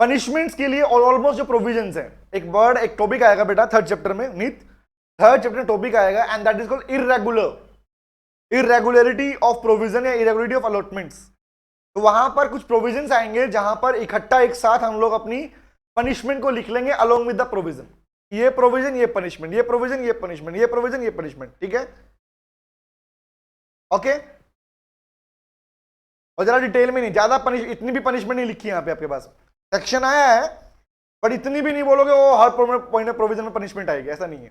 पनिशमेंट्स के लिए ऑलमोस्ट जो प्रोविजंस हैं, एक वर्ड एक टॉपिक आएगा बेटा 3rd चैप्टर में, नीत 3rd चैप्टर में टॉपिक आएगा, and that is called irregular, irregularity of provision या इरेगुलरिटी ऑफ अलॉटमेंट्स। तो वहां पर कुछ प्रोविजंस आएंगे जहां पर इकट्ठा एक साथ हम लोग अपनी पनिशमेंट को लिख लेंगे अलोंग विद द प्रोविजन, ये प्रोविजन ये पनिशमेंट, ये प्रोविजन ये पनिशमेंट, ये प्रोविजन ये पनिशमेंट, ठीक है ओके। और जरा डिटेल में नहीं, ज्यादा इतनी भी पनिशमेंट नहीं लिखी है यहां पे आपके पास, सेक्शन आया है बट इतनी भी नहीं बोलोगे वो हर पॉइंट प्रोविजन में पनिशमेंट आएगी, ऐसा नहीं है,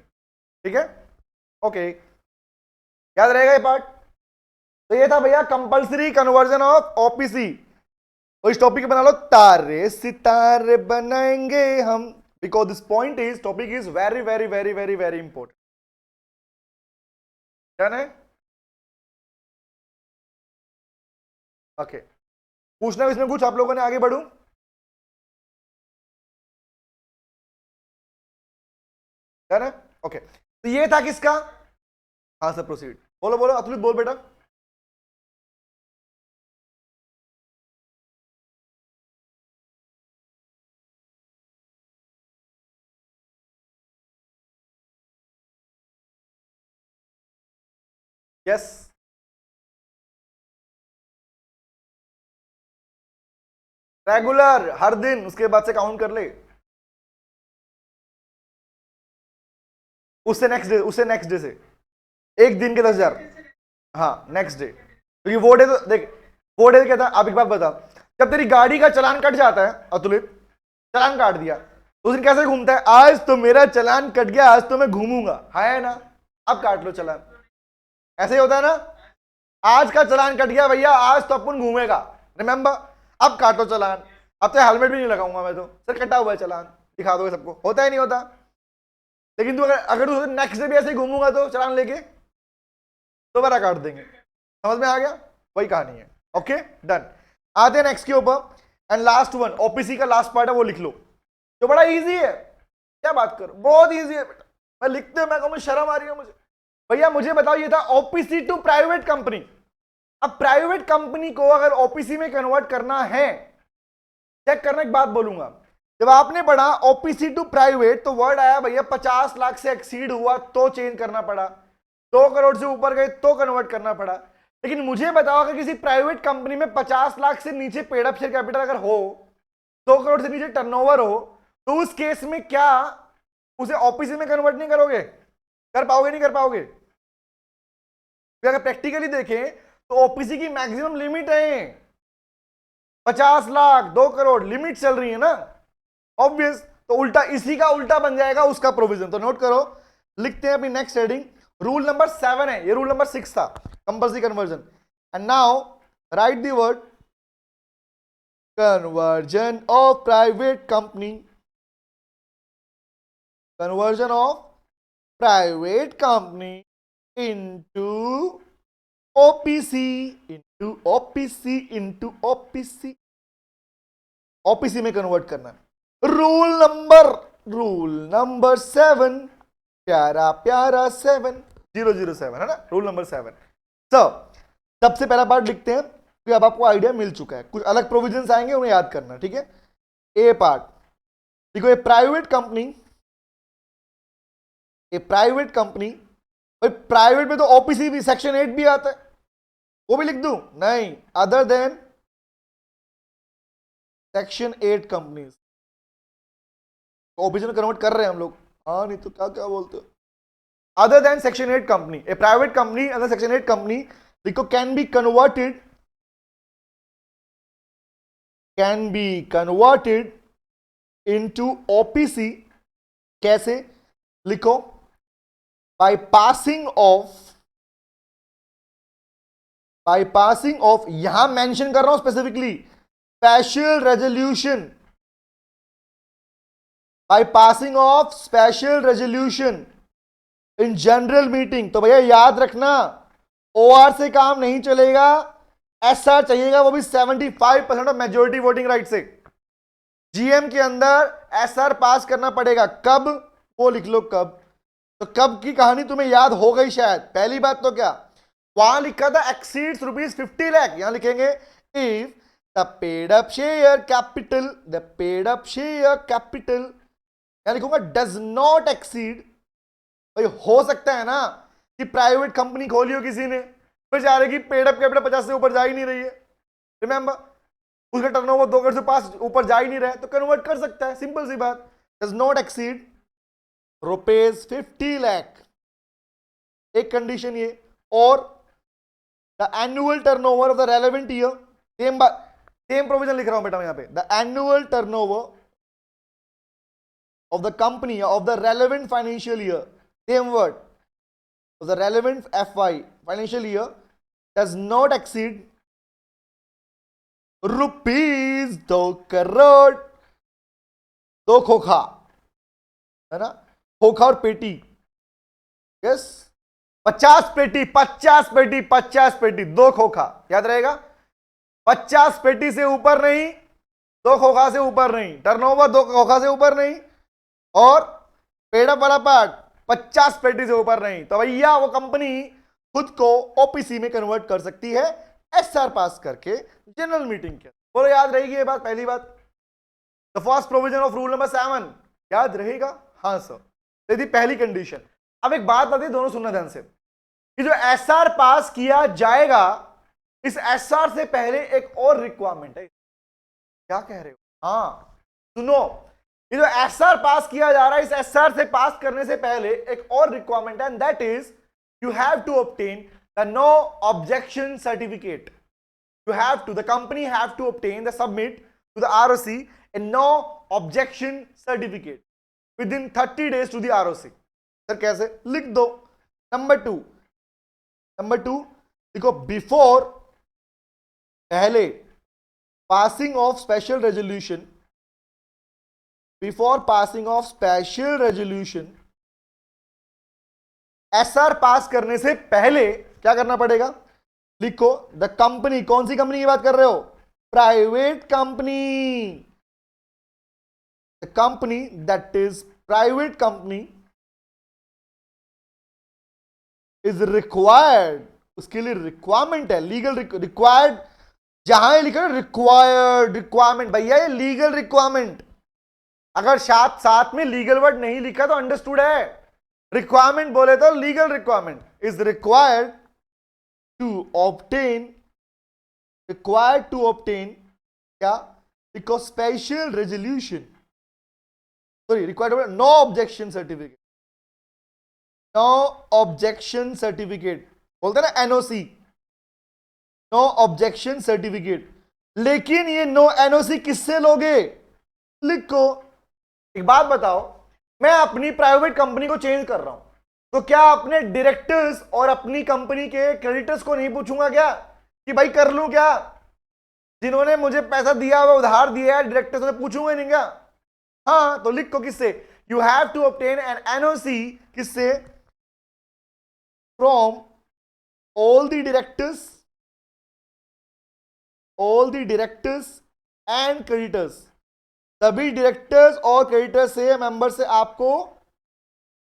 ठीक है ओके। याद रहेगा ये पार्ट। तो ये था भैया कंपल्सरी कन्वर्जन ऑफ ओपीसी। तो इस टॉपिक बना लो, तारे सितारे बनाएंगे हम, because this point is, topic is very very very very very important, क्या है ओके। पूछना है इसमें कुछ आप लोगों ने, आगे बढ़ूं? क्या है ओके। तो ये था किसका, हाँ सर प्रोसीड, बोलो बोलो अतुलित बोल बेटा। यस रेगुलर हर दिन, उसके बाद से काउंट कर ले, उससे नेक्स्ट डे, उससे नेक्स्ट डे से एक दिन के 10,000, हाँ नेक्स्ट डे। क्योंकि वो डे तो देख, वो डे क्या था, आप एक बात बता, जब तेरी गाड़ी का चालान कट जाता है अतुलित, चालान काट दिया तो उस दिन कैसे घूमता है, आज तो मेरा चालान कट गया, आज तो मैं घूमूंगा, है ना, अब काट लो चालान, ऐसे ही होता है ना, आज का चालान कट गया भैया, आज तो अपन घूमेगा, रिमेंबर, अब काटो चालान, अब तो हेलमेट भी नहीं लगाऊंगा मैं, तो सर कटा हुआ है चालान, दिखा दोगे सबको, होता ही नहीं होता। लेकिन तू अगर तू नेक्स्ट डे भी ऐसे ही घूमूंगा तो चालान लेके दोबारा काट देंगे, समझ में आ गया, वही कहानी है ओके डन। आते हैं नेक्स्ट के ऊपर, एंड लास्ट वन ओपीसी का लास्ट पार्ट है वो लिख लो, जो बड़ा इजी है। क्या बात करो, बहुत इजी है बेटा। मैं लिखते मैं कहूँ शर्म आ रही है मुझे। भैया मुझे बताओ, ये था ओपीसी टू प्राइवेट कंपनी। अब प्राइवेट कंपनी को अगर ओपीसी में कन्वर्ट करना है, चेक करना, एक बात बोलूंगा, जब आपने पढ़ा ओपीसी टू प्राइवेट तो वर्ड आया भैया 50 लाख से एक्सीड हुआ तो चेंज करना पड़ा, 2 करोड़ से ऊपर गए तो कन्वर्ट करना पड़ा। लेकिन मुझे बताओ अगर किसी प्राइवेट कंपनी में 50 लाख से नीचे पेड अप शेयर कैपिटल अगर हो, 2 करोड़ से नीचे टर्नओवर हो, तो उस केस में क्या उसे ओपीसी में कन्वर्ट नहीं करोगे? कर पाओगे नहीं कर पाओगे? अगर प्रैक्टिकली देखें तो ओपीसी की मैक्सिमम लिमिट है 50 लाख, 2 करोड़ लिमिट चल रही है ना, ऑब्वियस। तो उल्टा इसी का उल्टा बन जाएगा उसका प्रोविजन। तो नोट करो, लिखते हैं अपनी नेक्स्ट हेडिंग। रूल नंबर 7 है, ये रूल नंबर 6 था, compulsory conversion. And now right the word conversion of private company, conversion of private company into OPC, into OPC, into OPC, OPC में कन्वर्ट करना है। रूल नंबर 7, प्यारा प्यारा 7007 है ना, रूल नंबर 7। सबसे पहला पार्ट लिखते हैं, फिर अब आपको आइडिया मिल चुका है, कुछ अलग प्रोविजंस आएंगे उन्हें याद करना, ठीक है। ए पार्ट देखो, ए प्राइवेट कंपनी, भाई प्राइवेट में तो ओपीसी भी सेक्शन 8 भी आता है, वो भी लिख दूं? नहीं, other than section 8 companies OPC में कन्वर्ट कर रहे हैं हम लोग। हाँ नहीं तो क्या क्या बोलते हो? अदर देन सेक्शन 8 कंपनी, ए प्राइवेट कंपनी अंदर सेक्शन 8 कंपनी देखो can be converted into OPC. कैसे? लिखो, बाय पासिंग ऑफ, यहां मेंशन कर रहा हूं specifically, special resolution, bye passing of special resolution in general meeting. तो भैया याद रखना, ओआर से काम नहीं चलेगा, एसआर चाहिएगा, वो भी 75% ऑफ मेजोरिटी वोटिंग राइट से। जीएम के अंदर एसआर पास करना पड़ेगा, कब? वो लिख लो कब। तो कब की कहानी तुम्हें याद हो गई शायद। पहली बात तो क्या, वहां लिखा था एक्सीड्स ₹50 लाख, यहां लिखेंगे if the paid up share capital, यहां लिखूंगा डज नॉट एक्सीड। भाई हो सकता है ना कि प्राइवेट कंपनी खोली हो किसी ने, बेचारे की पेड अप कैपिटल 50 से ऊपर जा ही नहीं रही है, रिमेंबर, उसका टर्नओवर 2 करोड़ से पास ऊपर जा ही नहीं रहा है, तो कन्वर्ट कर सकता है, सिंपल सी बात। डज नॉट एक्सीड ₹50 लाख, एक कंडीशन ये, और the annual turnover of the relevant year, same provision लिख रहा हूं बेटा मैं यहां पे, the annual turnover of the company of the relevant financial year, same word, of the relevant FY financial year does not exceed ₹2 crore. 2 खोखा है ना, खोखा और पेटी, यस 50 पेटी 2 खोखा, याद रहेगा। 50 पेटी से ऊपर नहीं, 2 खोखा से ऊपर नहीं, टर्नओवर 2 खोखा से ऊपर नहीं, और पेडअप वाला पार्ट 50 पेटी से ऊपर नहीं। तो भैया वो कंपनी खुद को ओपीसी में कन्वर्ट कर सकती है एसआर पास करके जनरल मीटिंग के। बोलो याद रहेगी ये बात? पहली बात, the first provision of rule number 7 याद रहेगा? हाँ सर, यदि पहली कंडीशन। अब एक बात आती है, दोनों सुनना ध्यान से, कि जो एसआर पास किया जाएगा, इस एसआर से पहले एक और रिक्वायरमेंट है। क्या कह रहे हो? हाँ सुनो, ये जो एसआर पास किया जा रहा है, इस एसआर से पास करने से पहले एक और रिक्वायरमेंट है, and that is you have to obtain the no objection certificate. You have to, the company have to obtain the submit to the ROC a no objection certificate within 30 days to the ROC. Sir कैसे? लिख दो। Number two देखो, before, पहले passing of special resolution, before passing of special resolution, SR pass करने से पहले क्या करना पड़ेगा? लिखो द कंपनी, कौन सी कंपनी की बात कर रहे हो? private company, the company that is private company is required, उसके लिए रिक्वायरमेंट है, लीगल रिक्वायर्ड, जहां ये लिखा है रिक्वायर्ड रिक्वायरमेंट, भैया ये लीगल रिक्वायरमेंट, अगर साथ साथ में लीगल वर्ड नहीं लिखा तो अंडरस्टूड है, रिक्वायरमेंट बोले तो legal requirement is required to obtain, required to obtain क्या, because special resolution, sorry required no objection certificate, no objection certificate बोलते हैं ना एनओसी, नो ऑब्जेक्शन सर्टिफिकेट, लेकिन ये नो एनओसी किससे लोगे, लिखो। एक बात बताओ, मैं अपनी प्राइवेट कंपनी को चेंज कर रहा हूं, तो क्या अपने डायरेक्टर्स और अपनी कंपनी के क्रेडिटर्स को नहीं पूछूंगा क्या कि भाई कर लूं क्या, जिन्होंने मुझे पैसा दिया हुआ उधार दिया है डायरेक्टर्स ने पूछूंगा नहीं क्या, हाँ तो लिखो किससे, you have to obtain an NOC, किससे, from all the directors and creditors, सभी डायरेक्टर्स और क्रेडिटर्स से, मेंबर से आपको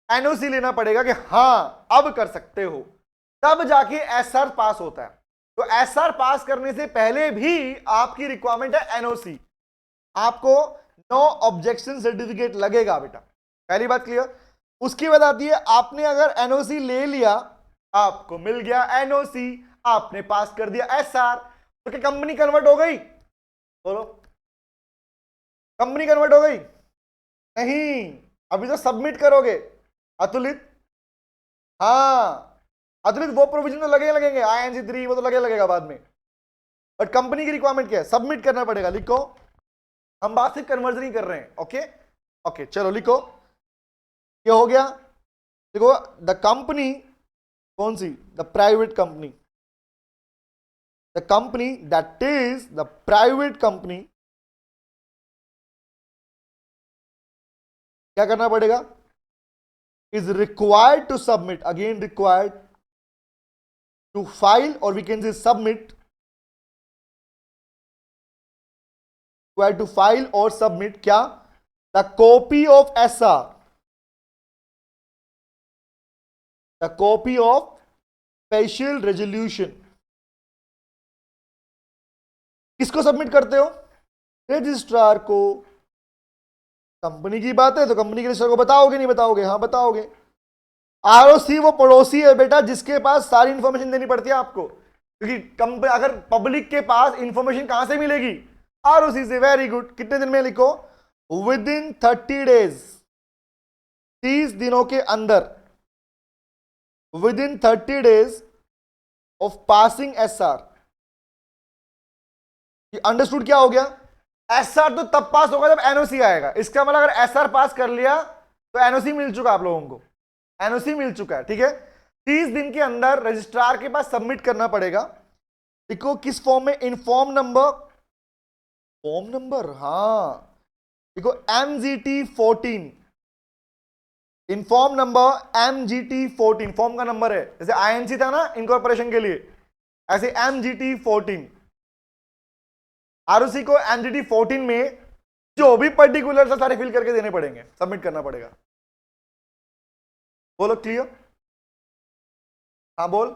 एनओसी लेना पड़ेगा कि हाँ अब कर सकते हो, तब जाके एसआर पास होता है। तो एसआर पास करने से पहले भी आपकी रिक्वायरमेंट है एनओसी, आपको नो ऑब्जेक्शन सर्टिफिकेट लगेगा बेटा, पहली बात क्लियर। उसकी बात आती है, आपने अगर एनओसी ले लिया, आपको मिल गया एनओसी, आपने पास कर दिया एसआर, तो क्या कंपनी कन्वर्ट हो गई, बोलो कंपनी कन्वर्ट हो गई, नहीं, अभी तो सबमिट करोगे अतुलित, हाँ अतुलित वो प्रोविजन तो लगेंगे INC3 वो तो लगेगा बाद में, बट कंपनी की रिक्वायरमेंट क्या है, सबमिट करना पड़ेगा, लिखो, हम बात सिर्फ कन्वर्जन ही कर रहे हैं, ओके ओके चलो लिखो, ये हो गया, देखो द कंपनी, कौन सी, the private company, the company that is the private company, क्या करना पड़ेगा, is required to submit, again required to file, और we can say submit, required to file और सबमिट क्या, the copy of SR, the copy of special resolution, किसको submit करते हो, registrar को, कंपनी की बात है तो कंपनी के रजिस्ट्रार को बताओगे नहीं बताओगे, हाँ बताओगे। आरओसी वो पड़ोसी है बेटा जिसके पास सारी इंफॉर्मेशन देनी पड़ती है आपको, क्योंकि अगर पब्लिक के पास इंफॉर्मेशन कहां से मिलेगी, आरओसी से, वेरी गुड, कितने दिन में लिखो, विद इन 30 डेज, 30 दिनों के अंदर, with in 30 days of passing SR, understood क्या हो गया, एसआर तो तब पास होगा जब एनओसी आएगा, इसका मतलब अगर एसआर पास कर लिया तो एनओसी मिल चुका आप लोगों को, एनओसी मिल चुका है, ठीक है। 30 दिन के अंदर रजिस्ट्रार के पास सबमिट करना पड़ेगा, देखो किस फॉर्म में, इनफॉर्म नंबर, फॉर्म नंबर, हाँ देखो MGT 14, inform number MGT 14 form का नंबर है, जैसे INC था ना इनकॉर्पोरेशन के लिए, ऐसे MGT 14, आरओसी को MGT 14 में जो भी पर्टिकुलर सारे फिल करके देने पड़ेंगे, सबमिट करना पड़ेगा, बोलो क्लियर, हाँ बोल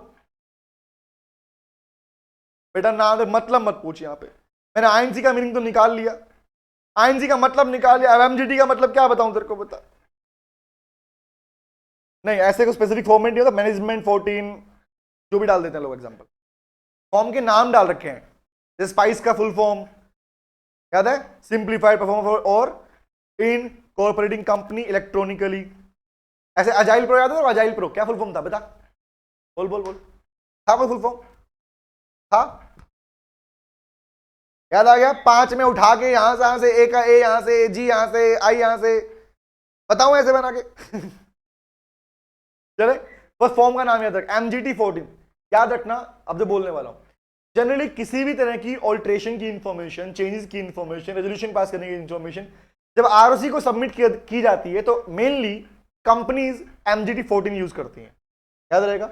बेटा, ना मतलब मत पूछ, यहां पे मैंने INC का मीनिंग तो निकाल लिया, INC का मतलब निकाल लिया, अब MGT का मतलब क्या बताऊं तेरे को, बता, नहीं ऐसे को स्पेसिफिक फॉर्मेट नहीं होता, मैनेजमेंट 14 जो भी डाल देते हैं लोग, एग्जांपल फॉर्म के नाम डाल रखे हैं, जैसे स्पाइस का फुल फॉर्म याद है, सिंप्लीफाइड परफॉर्मेंस और इन कॉर्पोरेटिंग कंपनी इलेक्ट्रॉनिकली, ऐसे अजाइल प्रो याद है, अजाइल प्रो क्या फुल फॉर्म था बता, बोल बोल बोल, था कोई फुल फॉर्म था, याद आ गया, 5 में उठा के यहां से ए का ए, यहां से जी, यहां से आई, यहां से बताऊं ऐसे बना के चले, बस फॉर्म का नाम याद रख, MGT 14 याद रखना, अब जो बोलने वाला हूं, जनरली किसी भी तरह की ऑल्ट्रेशन की इंफॉर्मेशन, चेंजेस की इंफॉर्मेशन, रेजोल्यूशन पास करने की इंफॉर्मेशन जब आरओसी को सबमिट की जाती है तो मेनली कंपनीज MGT 14 यूज करती हैं, याद रहेगा,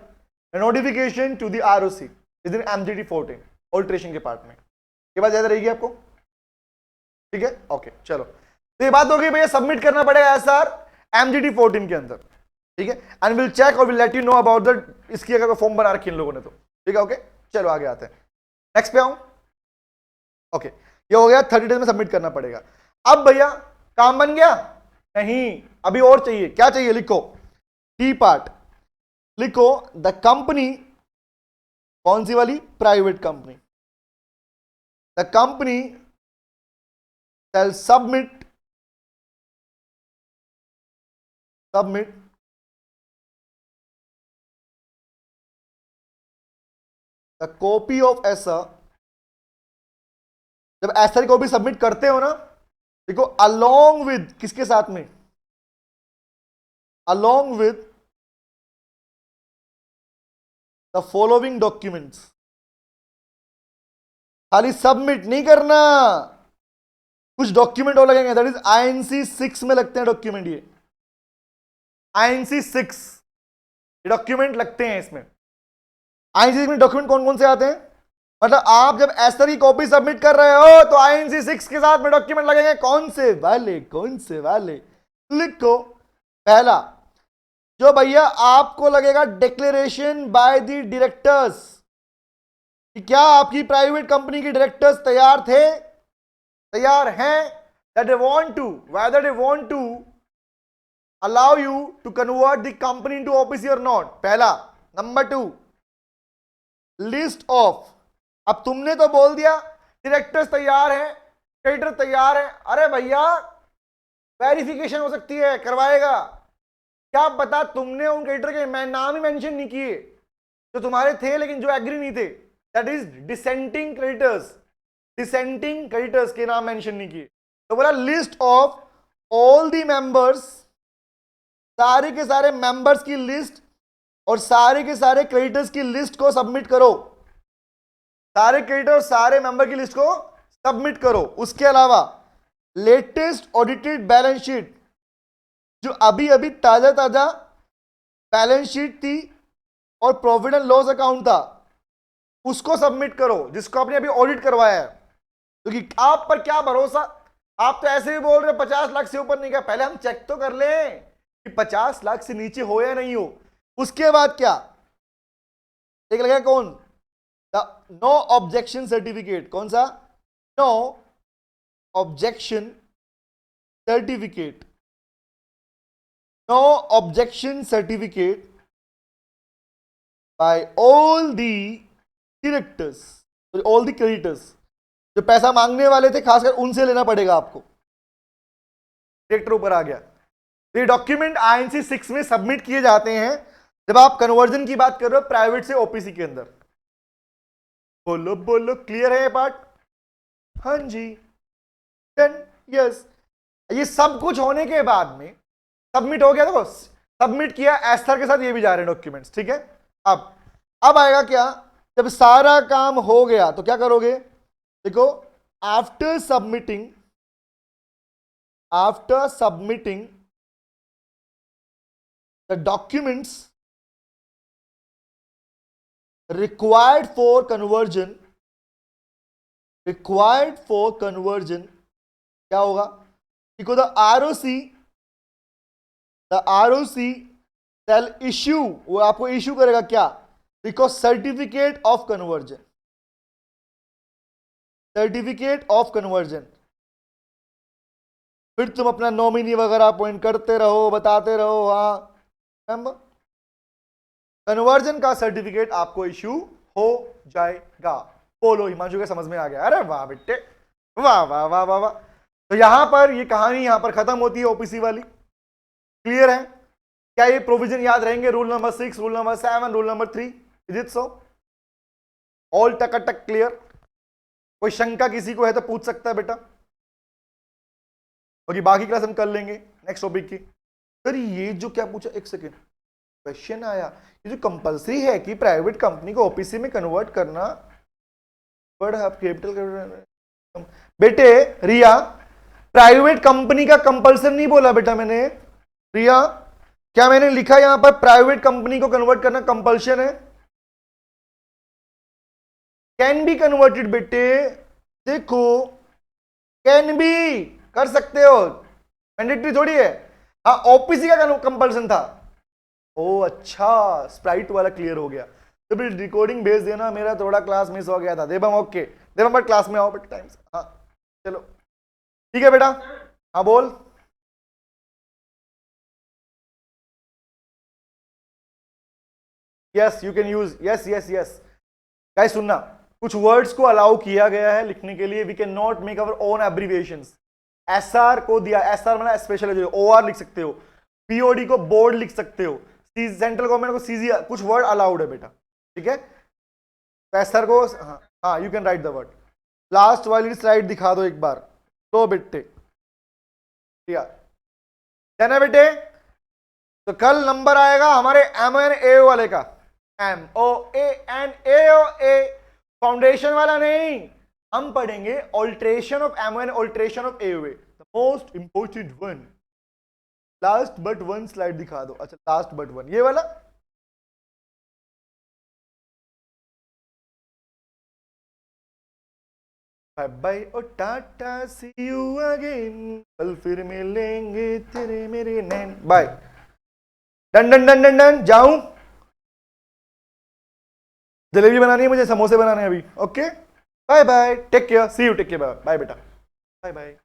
notification to the ROC is in MGT 14 alteration के पार्ट में, ये बात याद रहेगी आपको, ठीक है, ओके चलो। तो ये बात होगी भैया सबमिट करना पड़ेगा SR MGT 14 के अंदर, ठीक है, एंड विल चेक और will let you know about the इसकी अगर फॉर्म बना रखी इन लोगों ने तो, ठीक है, ओके चलो आगे आते हैं, नेक्स्ट पे आऊं, ओके ये हो गया 30 डेज में सबमिट करना पड़ेगा। अब भैया काम बन गया नहीं, अभी और चाहिए, क्या चाहिए लिखो, की पार्ट लिखो, द कंपनी, कौन सी वाली, private company, the company shall submit the copy of SR, जब SR की कॉपी सबमिट करते हो ना, देखो अलोंग विद, किसके साथ में, along with the following documents, खाली सबमिट नहीं करना, कुछ डॉक्यूमेंट और लगेंगे, दैट इज INC 6 में लगते हैं डॉक्यूमेंट, ये INC 6 ये डॉक्यूमेंट लगते हैं इसमें। INC 6 में डॉक्यूमेंट कौन कौन से आते हैं, मतलब आप जब एस्टर की कॉपी सबमिट कर रहे हो तो INC 6 के साथ में डॉक्यूमेंट लगेंगे, कौन से वाले, लिखो, पहला जो भैया आपको लगेगा डिक्लेरेशन बाय द डायरेक्टर्स, क्या आपकी प्राइवेट कंपनी के डायरेक्टर्स तैयार हैं, that they want to, whether they want to allow you to convert the company into OPC or not, पहला। नंबर 2, लिस्ट ऑफ, अब तुमने तो बोल दिया डायरेक्टर्स तैयार हैं, क्रेडिटर तैयार हैं, अरे भैया वेरिफिकेशन हो सकती है, करवाएगा, क्या पता तुमने उन क्रेडिटर के मैं नाम ही मेंशन नहीं किए जो तुम्हारे थे लेकिन जो एग्री नहीं थे, दैट इज डिसेंटिंग क्रेडिटर्स के नाम मेंशन नहीं किए, तो बोला list of all the members, सारे के सारे मेंबर्स की लिस्ट और सारे के सारे क्रेडिटर्स की लिस्ट को सबमिट करो, सारे क्रेडिटर और सारे मेंबर की लिस्ट को सबमिट करो। उसके अलावा लेटेस्ट ऑडिटेड बैलेंस शीट, जो अभी अभी ताजा बैलेंस शीट थी और प्रॉफिट एंड लॉस अकाउंट था, उसको सबमिट करो, जिसको आपने अभी ऑडिट करवाया है, क्योंकि तो आप पर क्या भरोसा, आप तो ऐसे ही बोल रहे 50 लाख से ऊपर नहीं गया, पहले हम चेक तो कर लें कि 50 लाख से नीचे हो या नहीं हो। उसके बाद क्या एक लगा, कौन, नो ऑब्जेक्शन सर्टिफिकेट, कौन सा, no objection certificate, no objection certificate by all the directors, all the creditors, जो पैसा मांगने वाले थे खासकर उनसे लेना पड़ेगा आपको, डायरेक्टर ऊपर आ गया। तो ये डॉक्यूमेंट INC 6 में सबमिट किए जाते हैं जब आप कन्वर्जन की बात कर रहे हो प्राइवेट से OPC के अंदर। बोलो क्लियर है ये पार्ट, हाँ जी, देन यस, ये सब कुछ होने के बाद में सबमिट हो गया, देखो सबमिट किया एस्टर के साथ, ये भी जा रहे हैं डॉक्यूमेंट्स, ठीक है। अब आएगा क्या, जब सारा काम हो गया तो क्या करोगे, देखो after submitting the documents required for conversion, क्या होगा, देखो द ROC shall issue, वो आपको इश्यू करेगा क्या, देखो सर्टिफिकेट ऑफ कन्वर्जन, फिर तुम अपना नॉमिनी वगैरह अपॉइंट करते रहो, बताते रहो, हाँ कन्वर्जन का सर्टिफिकेट आपको इश्यू हो जाएगा। बोलो हिमांशु के समझ में आ गया, अरे वाह बेटे, वाह वाह वाह वाह वाह। तो यहां पर ये कहानी यहां पर खत्म होती है OPC वाली, क्लियर है, क्या ये प्रोविजन याद रहेंगे, rule number 6, rule number 7, rule number 3, is it so, all टक क्लियर, कोई शंका किसी को है तो पूछ सकता है बेटा, ओके बाकी क्लास हम कर लेंगे नेक्स्ट टॉपिक की। सर ये जो क्या पूछा, एक सेकेंड क्वेश्चन आया, ये जो कंपलसरी है कि प्राइवेट कंपनी को OPC में कन्वर्ट करना, कैपिटल, बेटे रिया प्राइवेट कंपनी का कंपल्सन नहीं बोला बेटा मैंने, रिया क्या मैंने लिखा यहां पर प्राइवेट कंपनी को कन्वर्ट करना कंपल्शन है, कैन बी कन्वर्टेड बेटे, देखो, कैन बी कर सकते हो, मैंडेटरी थोड़ी है। हाँ, ओपीसी का कंपल्सन था। ओ अच्छा, स्प्राइट वाला क्लियर हो गया। तो फिर रिकॉर्डिंग भेज देना, मेरा थोड़ा क्लास मिस हो गया था। देवम ओके, देवम बट क्लास में आओ बट टाइम से। हाँ चलो ठीक है बेटा। हाँ बोल। Yes you can use, yes yes yes. Guys सुनना, कुछ वर्ड्स को अलाउ किया गया है लिखने के लिए। We can not make our own abbreviations. SR को दिया, एसआर मतलब स्पेशल, ओआर लिख सकते हो, पीओडी को बोर्ड लिख सकते हो, सेंट्रल गवर्नमेंट को सीजी, कुछ वर्ड अलाउड है बेटा, ठीक है। तो एसआर को, हाँ हाँ you can write the word. Last वाली स्लाइड दिखा दो एक बार, तो बेटे ठीक है ना बेटे। तो कल नंबर आएगा हमारे एम एन ए वाले का, M O A N A O A, foundation वाला नहीं। हम पढ़ेंगे alteration of M N, alteration of A way, the most important one. Last but one slide दिखा दो। अच्छा लास्ट बट वन, ये वाला। बाय बाय और टाटा, सी यू अगेन, कल फिर मिलेंगे तेरे मेरे नैन। Bye. Done done done done done, जाऊं? जलेबी बनानी है मुझे, समोसे बनाने हैं अभी। Okay bye bye, take care, see you, take care, bye bye बेटा, बाय बाय।